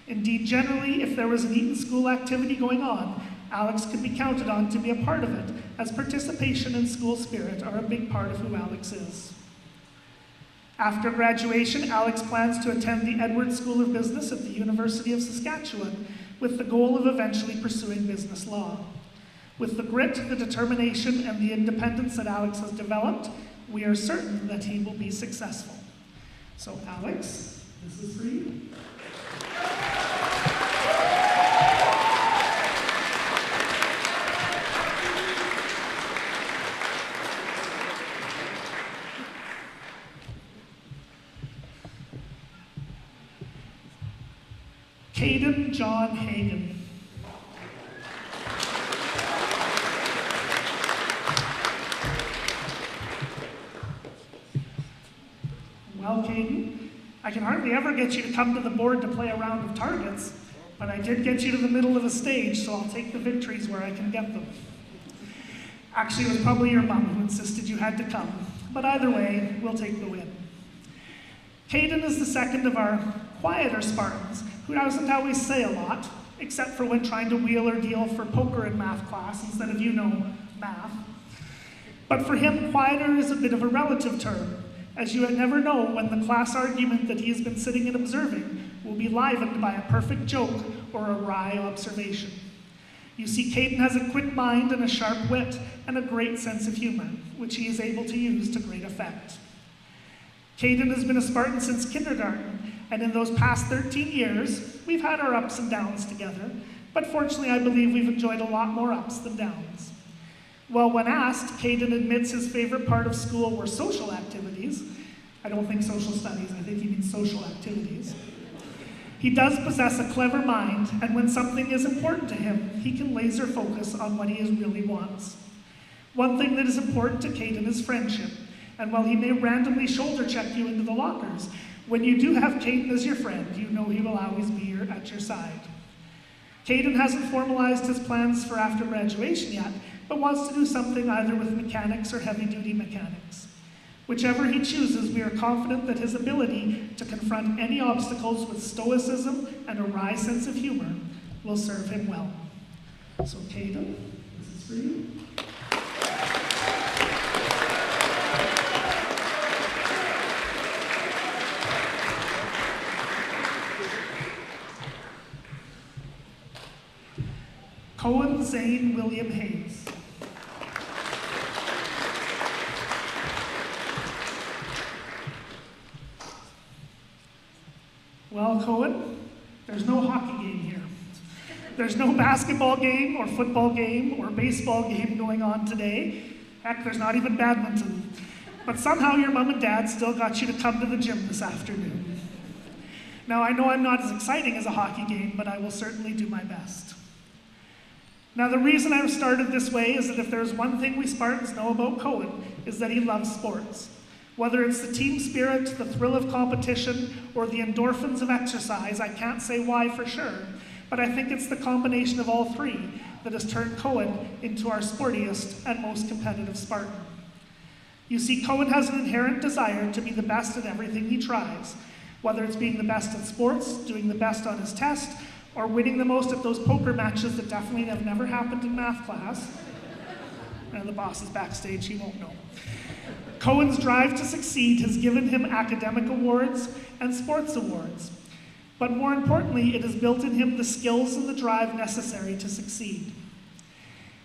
Indeed, generally, if there was an Eaton School activity going on, Alex could be counted on to be a part of it, as participation and school spirit are a big part of who Alex is. After graduation, Alex plans to attend the Edwards School of Business at the University of Saskatchewan with the goal of eventually pursuing business law. With the grit, the determination, and the independence that Alex has developed, we are certain that he will be successful. So Alex, this is for you. Caden John Hagan. Well, Caden, I can hardly ever get you to come to the board to play a round of targets, but I did get you to the middle of the stage, so I'll take the victories where I can get them. Actually, it was probably your mom who insisted you had to come, but either way, we'll take the win. Caden is the second of our quieter Spartans, who doesn't always say a lot, except for when trying to wheel or deal for poker in math class instead of, math. But for him, quieter is a bit of a relative term, as you never know when the class argument that he has been sitting and observing will be livened by a perfect joke or a wry observation. You see, Caden has a quick mind and a sharp wit and a great sense of humor, which he is able to use to great effect. Caden has been a Spartan since kindergarten, and in those past 13 years, we've had our ups and downs together, but fortunately I believe we've enjoyed a lot more ups than downs. Well, when asked, Caden admits his favorite part of school were social activities. I don't think social studies, I think he means social activities. He does possess a clever mind, and when something is important to him, he can laser focus on what he really wants. One thing that is important to Caden is friendship, and while he may randomly shoulder check you into the lockers, when you do have Caden as your friend, you know he will always be at your side. Caden hasn't formalized his plans for after graduation yet, but wants to do something either with mechanics or heavy-duty mechanics. Whichever he chooses, we are confident that his ability to confront any obstacles with stoicism and a wry sense of humor will serve him well. So Caden, this is for you. Cohen Zane William Hayes. Well, Cohen, there's no hockey game here. There's no basketball game or football game or baseball game going on today. Heck, there's not even badminton. But somehow your mom and dad still got you to come to the gym this afternoon. Now, I know I'm not as exciting as a hockey game, but I will certainly do my best. Now, the reason I've started this way is that if there's one thing we Spartans know about Cohen, is that he loves sports. Whether it's the team spirit, the thrill of competition, or the endorphins of exercise, I can't say why for sure, but I think it's the combination of all three that has turned Cohen into our sportiest and most competitive Spartan. You see, Cohen has an inherent desire to be the best at everything he tries, whether it's being the best at sports, doing the best on his test, or winning the most at those poker matches that definitely have never happened in math class. And the boss is backstage, he won't know. Cohen's drive to succeed has given him academic awards and sports awards. But more importantly, it has built in him the skills and the drive necessary to succeed.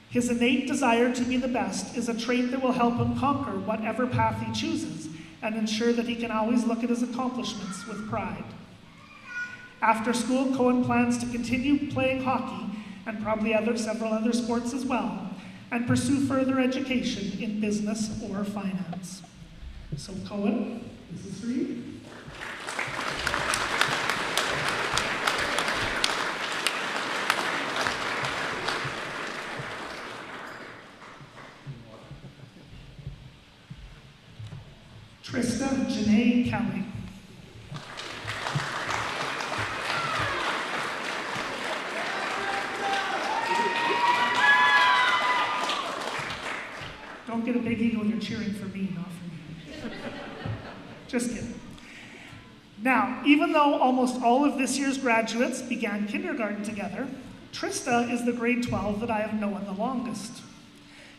His innate desire to be the best is a trait that will help him conquer whatever path he chooses and ensure that he can always look at his accomplishments with pride. After school, Cohen plans to continue playing hockey and probably several other sports as well, and pursue further education in business or finance. So Cohen, this is for you. Trista Janae Kelly. Don't get a big ego, you're cheering for me, not for me. Just kidding. Now, even though almost all of this year's graduates began kindergarten together, Trista is the grade 12 that I have known the longest.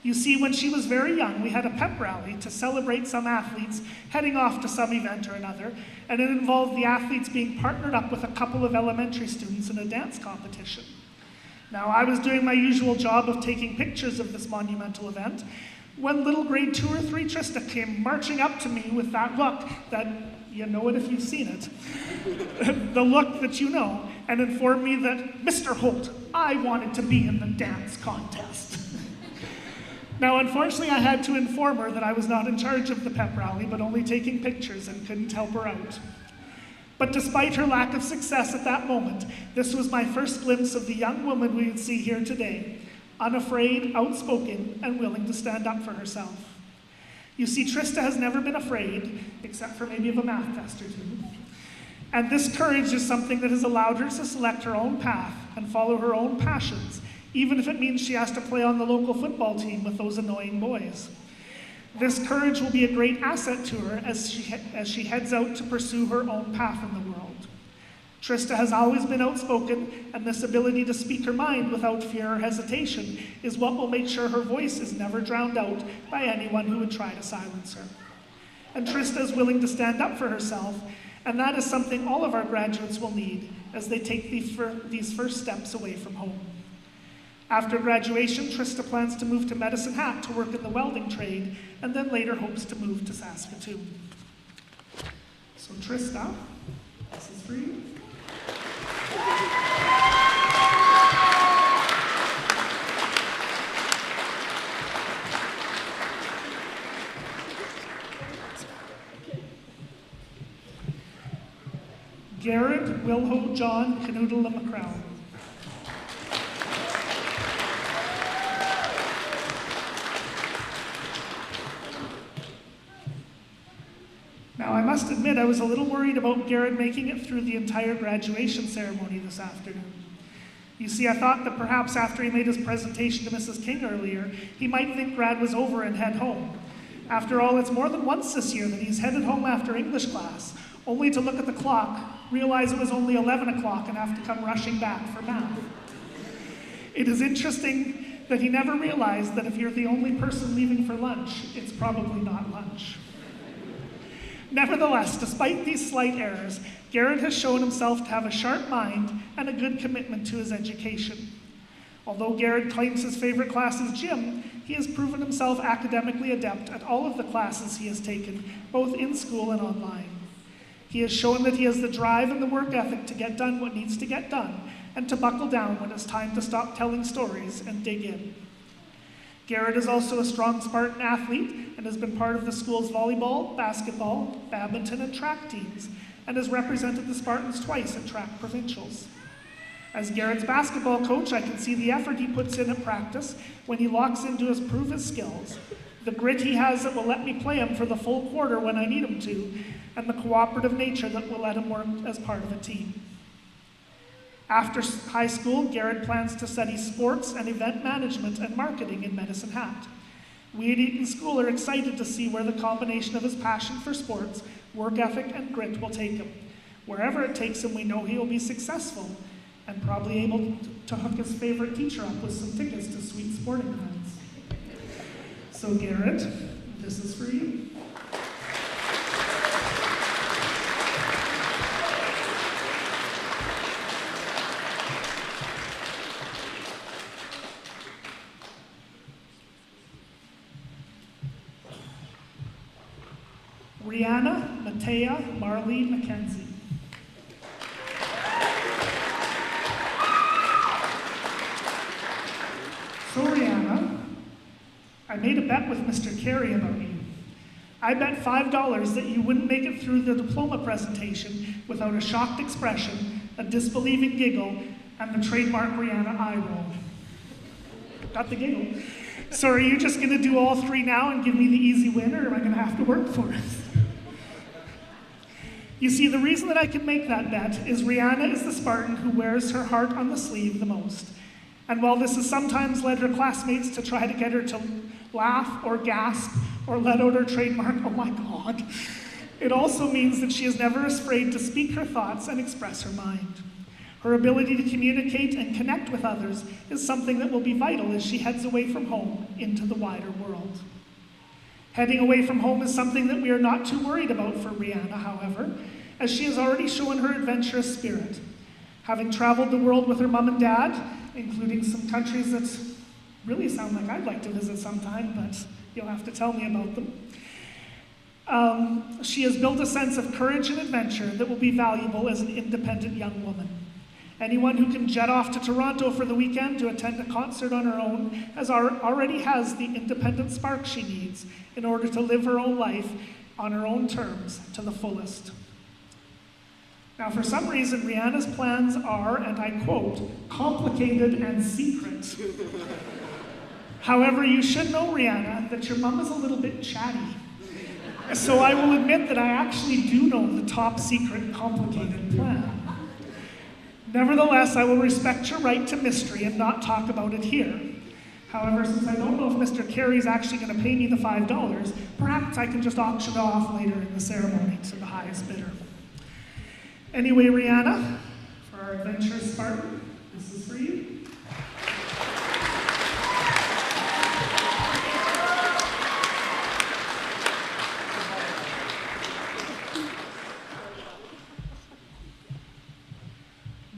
You see, when she was very young, we had a pep rally to celebrate some athletes heading off to some event or another, and it involved the athletes being partnered up with a couple of elementary students in a dance competition. Now, I was doing my usual job of taking pictures of this monumental event, when little grade 2 or 3 Trista came marching up to me with that look that, you know it if you've seen it, the look that you know, and informed me that, Mr. Holt, I wanted to be in the dance contest. Now, unfortunately, I had to inform her that I was not in charge of the pep rally, but only taking pictures and couldn't help her out. But despite her lack of success at that moment, this was my first glimpse of the young woman we would see here today, unafraid, outspoken, and willing to stand up for herself. You see, Trista has never been afraid, except for maybe of a math test or two. And this courage is something that has allowed her to select her own path and follow her own passions, even if it means she has to play on the local football team with those annoying boys. This courage will be a great asset to her as she heads out to pursue her own path in the world. Trista has always been outspoken, and this ability to speak her mind without fear or hesitation is what will make sure her voice is never drowned out by anyone who would try to silence her. And Trista is willing to stand up for herself, and that is something all of our graduates will need as they take these first steps away from home. After graduation, Trista plans to move to Medicine Hat to work in the welding trade, and then later hopes to move to Saskatoon. So Trista, this is for you. Garrett Wilho John Canoodle McCrell. Now, I must admit I was a little worried about Garrett making it through the entire graduation ceremony this afternoon. You see, I thought that perhaps after he made his presentation to Mrs. King earlier, he might think grad was over and head home. After all, it's more than once this year that he's headed home after English class, only to look at the clock, realize it was only 11 o'clock, and have to come rushing back for math. It is interesting that he never realized that if you're the only person leaving for lunch, it's probably not lunch. Nevertheless, despite these slight errors, Garrett has shown himself to have a sharp mind and a good commitment to his education. Although Garrett claims his favorite class is gym, he has proven himself academically adept at all of the classes he has taken, both in school and online. He has shown that he has the drive and the work ethic to get done what needs to get done, and to buckle down when it's time to stop telling stories and dig in. Garrett is also a strong Spartan athlete and has been part of the school's volleyball, basketball, badminton, and track teams, and has represented the Spartans twice at track provincials. As Garrett's basketball coach, I can see the effort he puts in at practice when he locks in to prove his skills, the grit he has that will let me play him for the full quarter when I need him to, and the cooperative nature that will let him work as part of a team. After high school, Garrett plans to study sports and event management and marketing in Medicine Hat. We at Eaton School are excited to see where the combination of his passion for sports, work ethic, and grit will take him. Wherever it takes him, we know he will be successful and probably able to hook his favorite teacher up with some tickets to sweet sporting events. So Garrett, this is for you. Rihanna Matea Marley Mackenzie. So Rihanna, I made a bet with Mr. Carey about you. I bet $5 that you wouldn't make it through the diploma presentation without a shocked expression, a disbelieving giggle, and the trademark Rihanna eye roll. Got the giggle. So are you just gonna do all three now and give me the easy win, or am I gonna have to work for it? You see, the reason that I can make that bet is Rihanna is the Spartan who wears her heart on the sleeve the most. And while this has sometimes led her classmates to try to get her to laugh or gasp or let out her trademark, oh my God, it also means that she is never afraid to speak her thoughts and express her mind. Her ability to communicate and connect with others is something that will be vital as she heads away from home into the wider world. Heading away from home is something that we are not too worried about for Rihanna, however, as she has already shown her adventurous spirit. Having traveled the world with her mom and dad, including some countries that really sound like I'd like to visit sometime, but you'll have to tell me about them. She has built a sense of courage and adventure that will be valuable as an independent young woman. Anyone who can jet off to Toronto for the weekend to attend a concert on her own already has the independent spark she needs in order to live her own life on her own terms to the fullest. Now, for some reason, Rihanna's plans are, and I quote, complicated and secret. However, you should know, Rihanna, that your mom is a little bit chatty. So I will admit that I actually do know the top secret complicated plan. Nevertheless, I will respect your right to mystery and not talk about it here. However, since I don't know if Mr. Carey is actually going to pay me the $5, perhaps I can just auction it off later in the ceremony to the highest bidder. Anyway, Rihanna, for our adventurous Spartan, this is for you.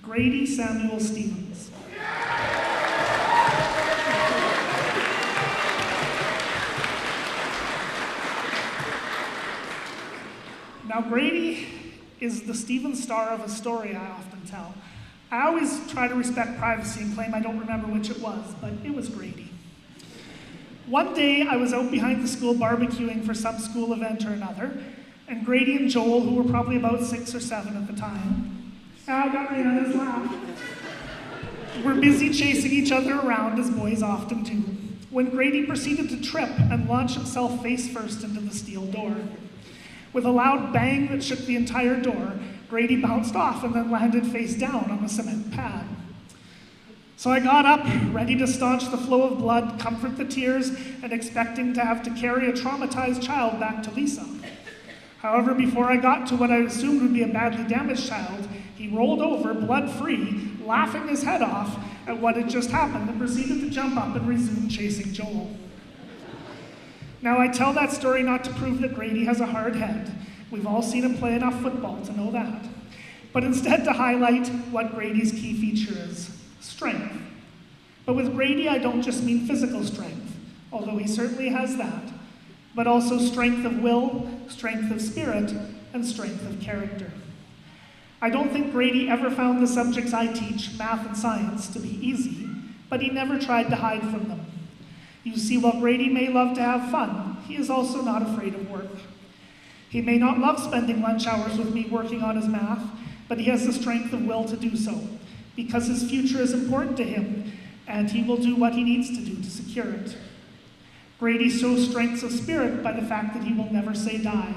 Grady Samuel Stevens. Now, Grady is the Stephen star of a story I often tell. I always try to respect privacy and claim I don't remember which it was, but it was Grady. One day, I was out behind the school barbecuing for some school event or another, and Grady and Joel, who were probably about 6 or 7 at the time, I got Rihanna's laugh. We're busy chasing each other around, as boys often do, when Grady proceeded to trip and launch himself face first into the steel door. With a loud bang that shook the entire door, Grady bounced off and then landed face down on the cement pad. So I got up, ready to staunch the flow of blood, comfort the tears, and expecting to have to carry a traumatized child back to Lisa. However, before I got to what I assumed would be a badly damaged child, he rolled over, blood-free, laughing his head off at what had just happened, and proceeded to jump up and resume chasing Joel. Now, I tell that story not to prove that Grady has a hard head. We've all seen him play enough football to know that. But instead to highlight what Grady's key feature is: strength. But with Grady, I don't just mean physical strength, although he certainly has that, but also strength of will, strength of spirit, and strength of character. I don't think Grady ever found the subjects I teach, math and science, to be easy, but he never tried to hide from them. You see, while Grady may love to have fun, he is also not afraid of work. He may not love spending lunch hours with me working on his math, but he has the strength of will to do so, because his future is important to him, and he will do what he needs to do to secure it. Grady shows strengths of spirit by the fact that he will never say die.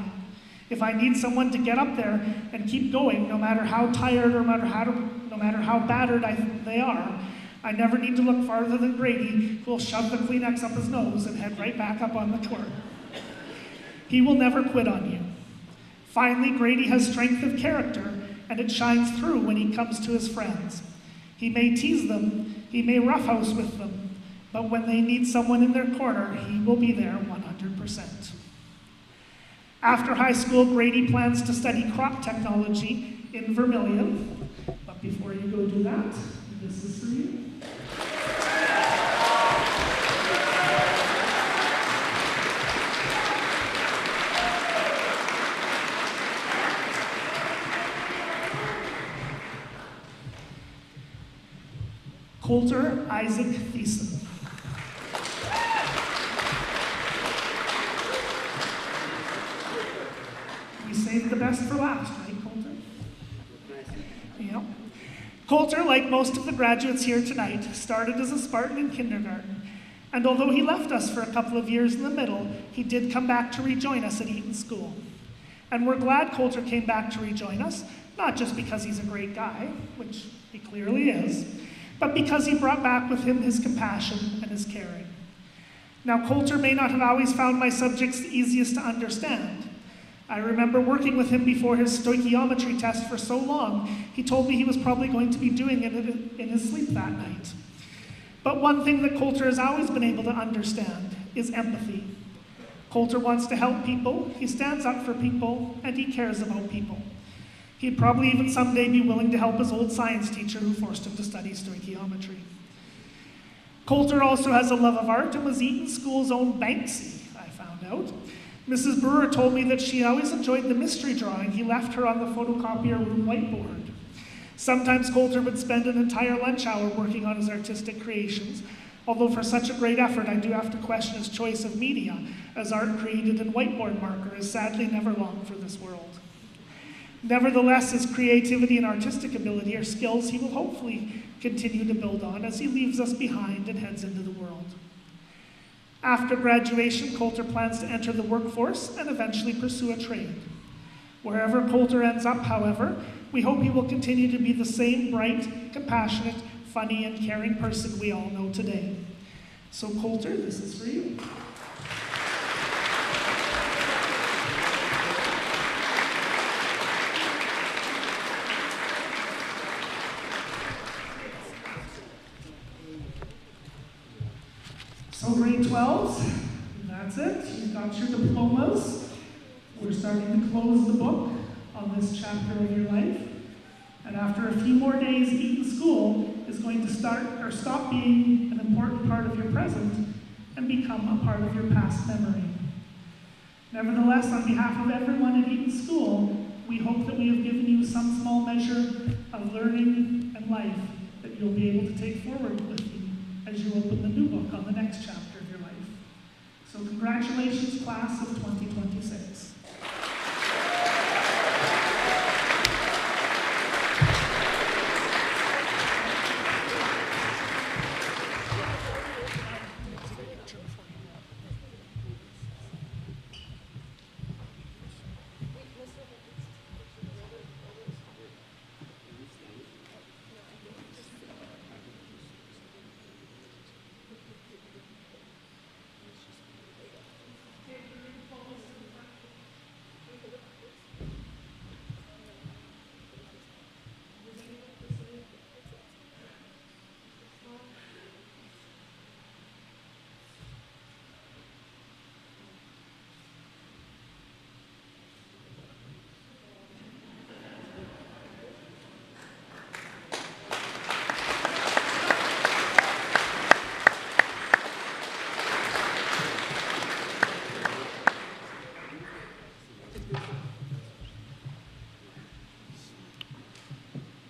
If I need someone to get up there and keep going, no matter how tired or no matter how battered they are, I never need to look farther than Grady, who will shove the Kleenex up his nose and head right back up on the tour. He will never quit on you. Finally, Grady has strength of character, and it shines through when he comes to his friends. He may tease them, he may roughhouse with them, but when they need someone in their corner, he will be there 100%. After high school, Grady plans to study crop technology in Vermilion. But before you go do that, this is for you. Coulter Isaac Thiessen. We saved the best for last, right, Coulter? Yep. Coulter, like most of the graduates here tonight, started as a Spartan in kindergarten. And although he left us for a couple of years in the middle, he did come back to rejoin us at Eaton School. And we're glad Coulter came back to rejoin us, not just because he's a great guy, which he clearly is, but because he brought back with him his compassion and his caring. Now, Coulter may not have always found my subjects the easiest to understand. I remember working with him before his stoichiometry test for so long, he told me he was probably going to be doing it in his sleep that night. But one thing that Coulter has always been able to understand is empathy. Coulter wants to help people, he stands up for people, and he cares about people. He'd probably even someday be willing to help his old science teacher who forced him to study stoichiometry. Coulter also has a love of art and was Eaton School's own Banksy, I found out. Mrs. Brewer told me that she always enjoyed the mystery drawing he left her on the photocopier room whiteboard. Sometimes Coulter would spend an entire lunch hour working on his artistic creations, although for such a great effort I do have to question his choice of media, as art created in whiteboard marker is sadly never long for this world. Nevertheless, his creativity and artistic ability are skills he will hopefully continue to build on as he leaves us behind and heads into the world. After graduation, Coulter plans to enter the workforce and eventually pursue a trade. Wherever Coulter ends up, however, we hope he will continue to be the same bright, compassionate, funny, and caring person we all know today. So Coulter, this is for you. So grade 12s, that's it. You've got your diplomas. We're starting to close the book on this chapter of your life. And after a few more days, Eaton School is going to stop being an important part of your present and become a part of your past memory. Nevertheless, on behalf of everyone at Eaton School, we hope that we have given you some small measure of learning and life that you'll be able to take forward with you as you open the new book on the next chapter of your life. So congratulations, class of 2026.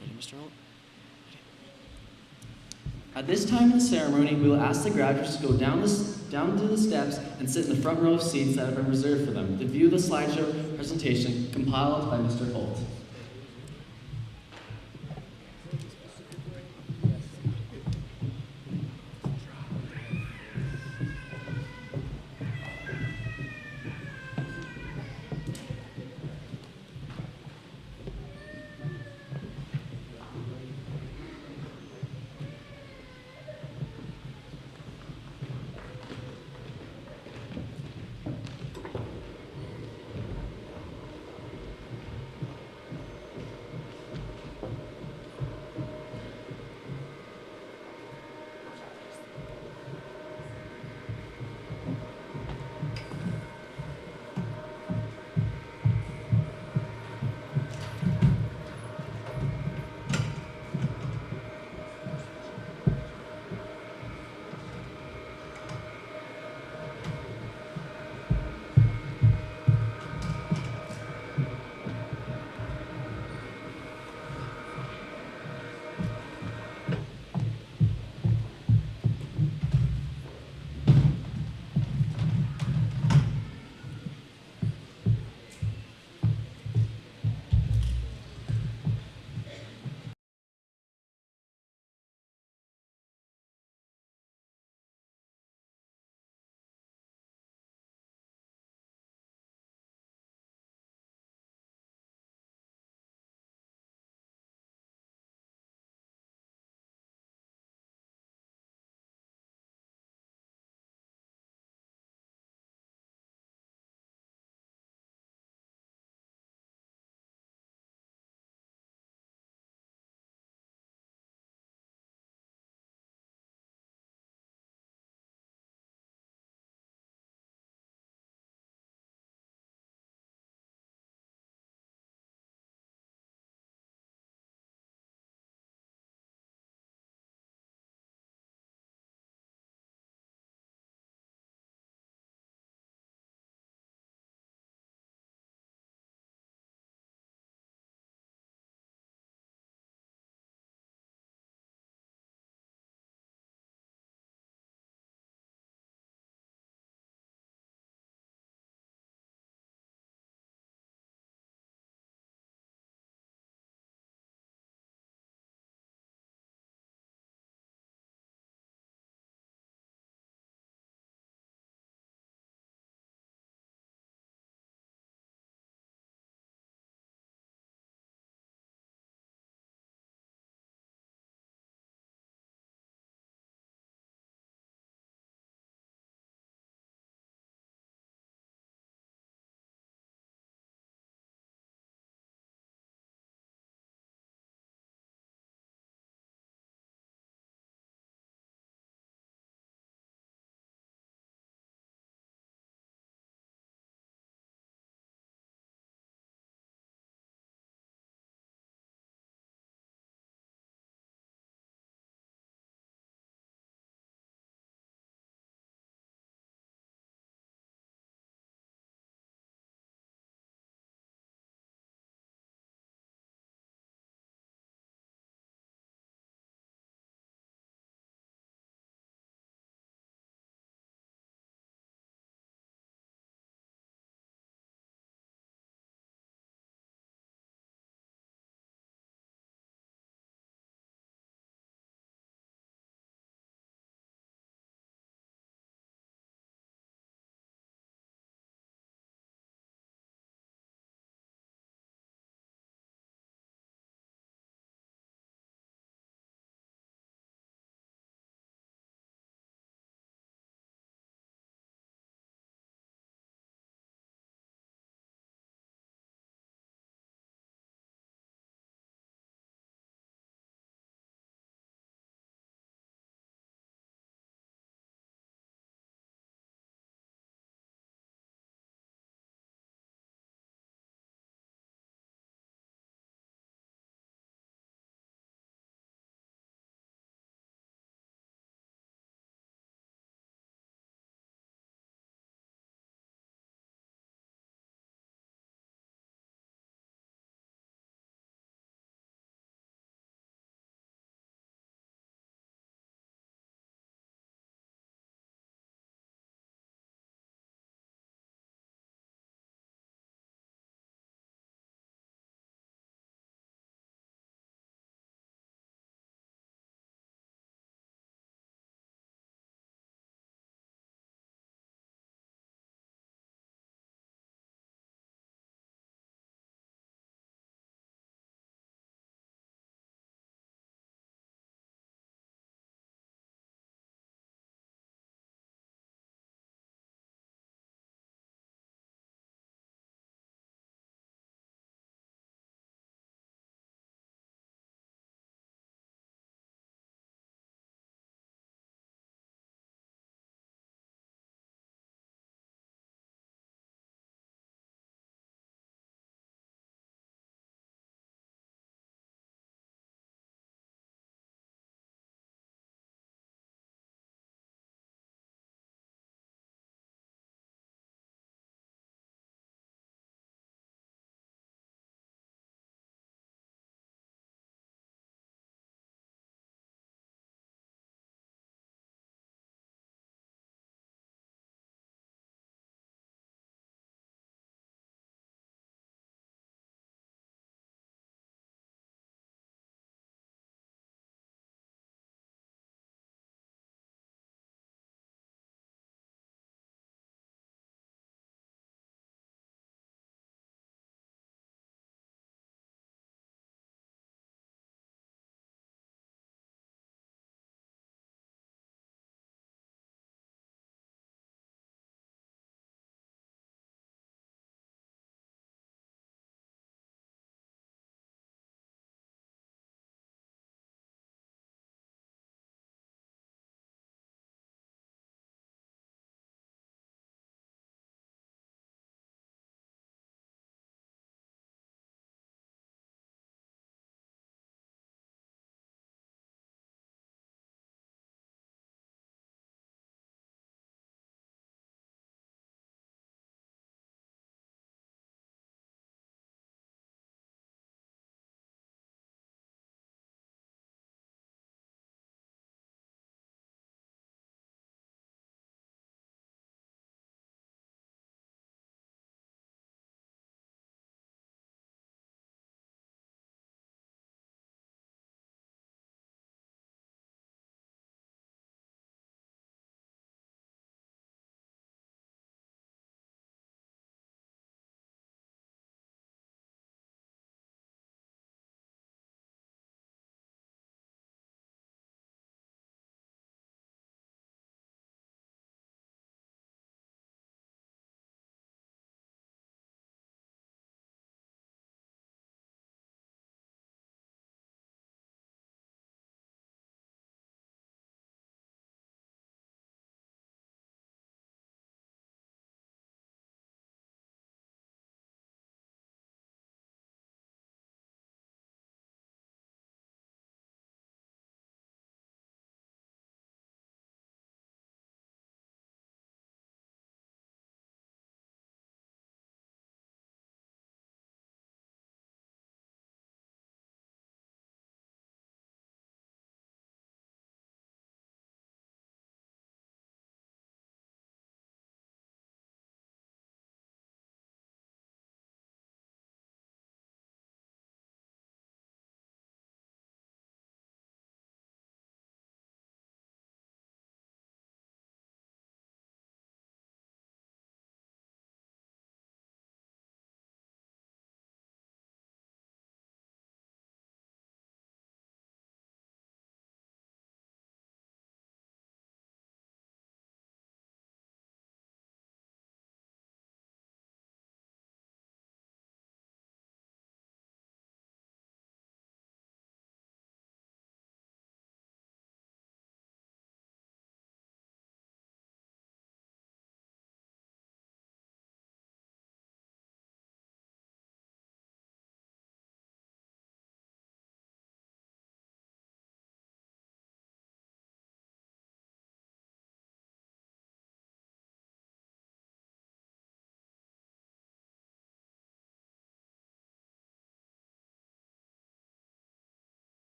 Ready, Mr. Holt? At this time in the ceremony, we will ask the graduates to go down to the steps and sit in the front row of seats that have been reserved for them to view the slideshow presentation compiled by Mr. Holt.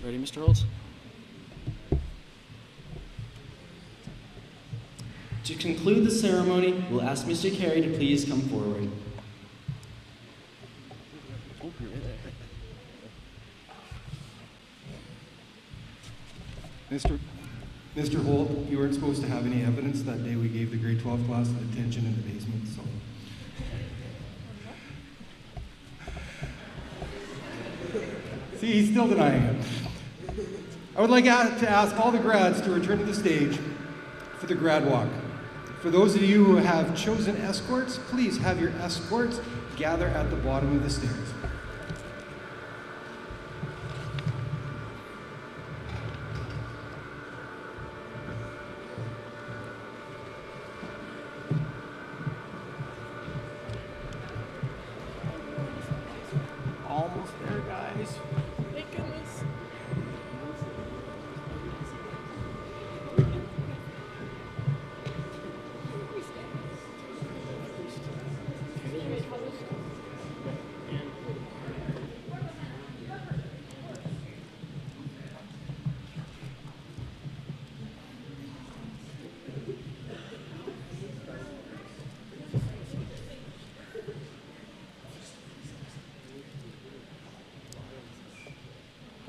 Ready, Mr. Holt? To conclude the ceremony, we'll ask Mr. Carey to please come forward. Mr. Holt, you weren't supposed to have any evidence that day we gave the grade 12 class detention in the basement, so. See, he's still denying it. I would like to ask all the grads to return to the stage for the grad walk. For those of you who have chosen escorts, please have your escorts gather at the bottom of the stairs. Almost there, guys. Thank goodness.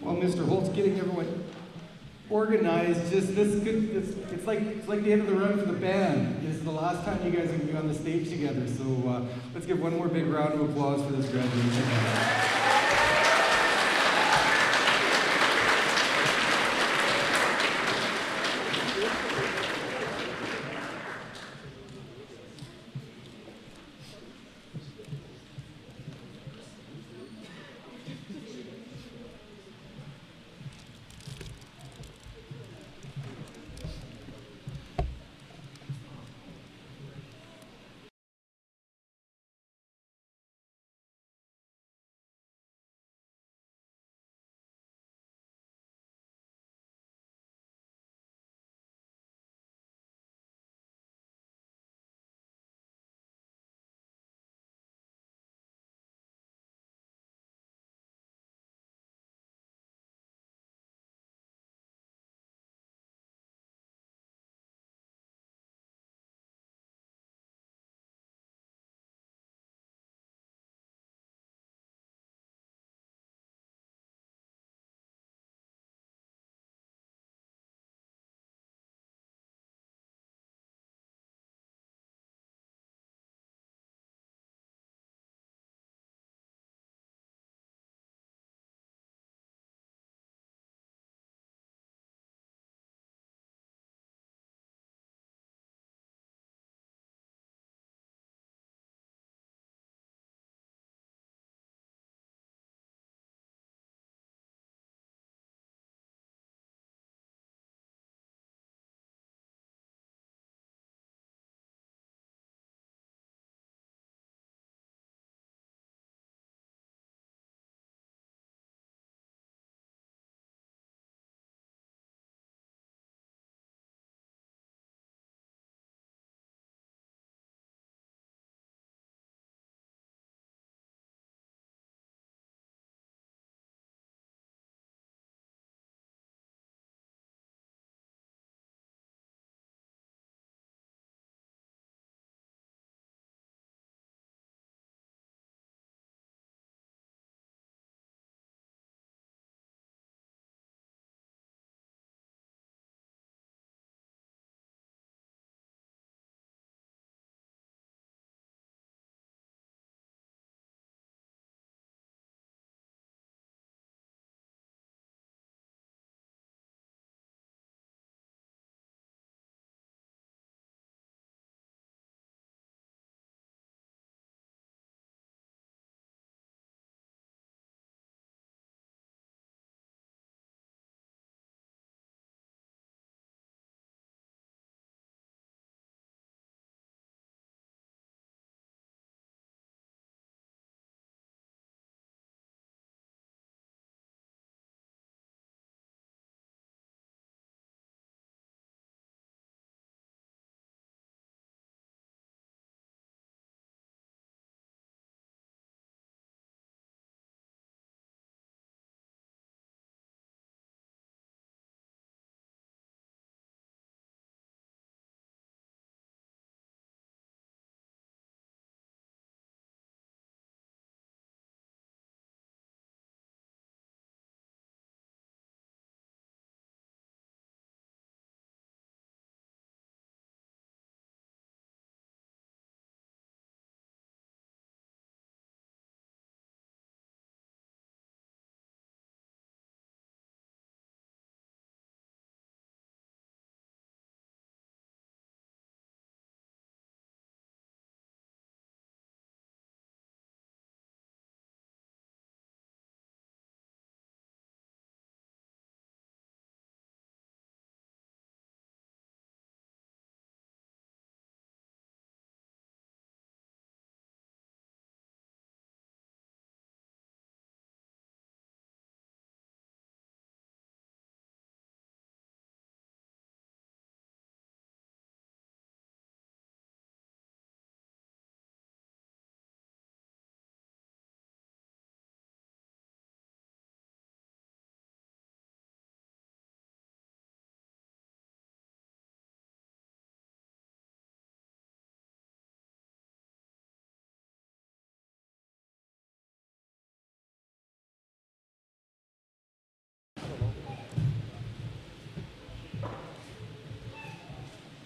While Mr. Holt's getting everyone organized, it's like the end of the run for the band. This is the last time you guys are going to be on the stage together. So let's give one more big round of applause for this graduation.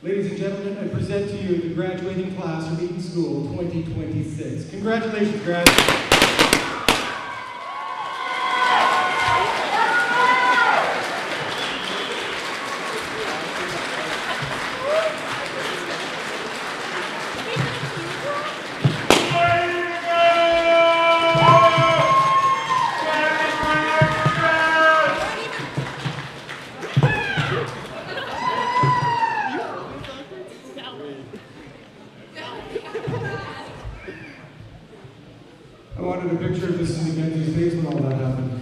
Ladies and gentlemen, I present to you the graduating class of Eaton School 2026. Congratulations, graduates. I wanted a picture of this in Mackenzie's face when all that happened.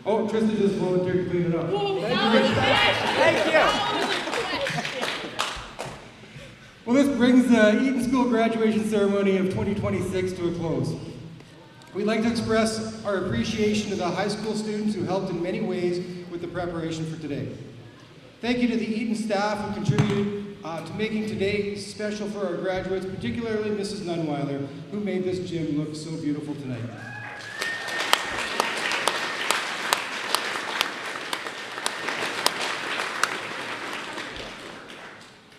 Oh, Tristan just volunteered to clean it up. Thank you. Well, this brings the Eaton School graduation ceremony of 2026 to a close. We'd like to express our appreciation to the high school students who helped in many ways with the preparation for today. Thank you to the Eaton staff who contributed to making today special for our graduates, particularly Mrs. Nunweiler, who made this gym look so beautiful tonight.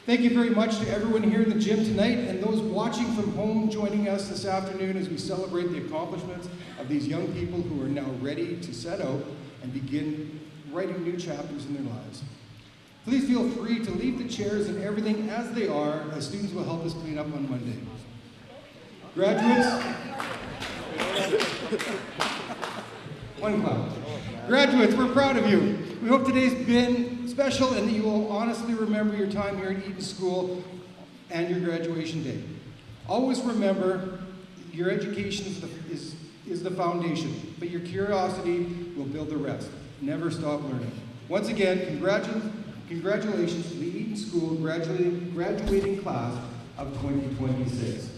Thank you very much to everyone here in the gym tonight and those watching from home joining us this afternoon as we celebrate the accomplishments of these young people who are now ready to set out and begin writing new chapters in their lives. Please feel free to leave the chairs and everything as they are, as students will help us clean up on Monday. Graduates, one clap. Graduates, we're proud of you. We hope today's been special and that you will honestly remember your time here at Eaton School and your graduation day. Always remember, your education is the foundation, but your curiosity will build the rest. Never stop learning. Once again, congratulations to the Eaton School graduating class of 2026.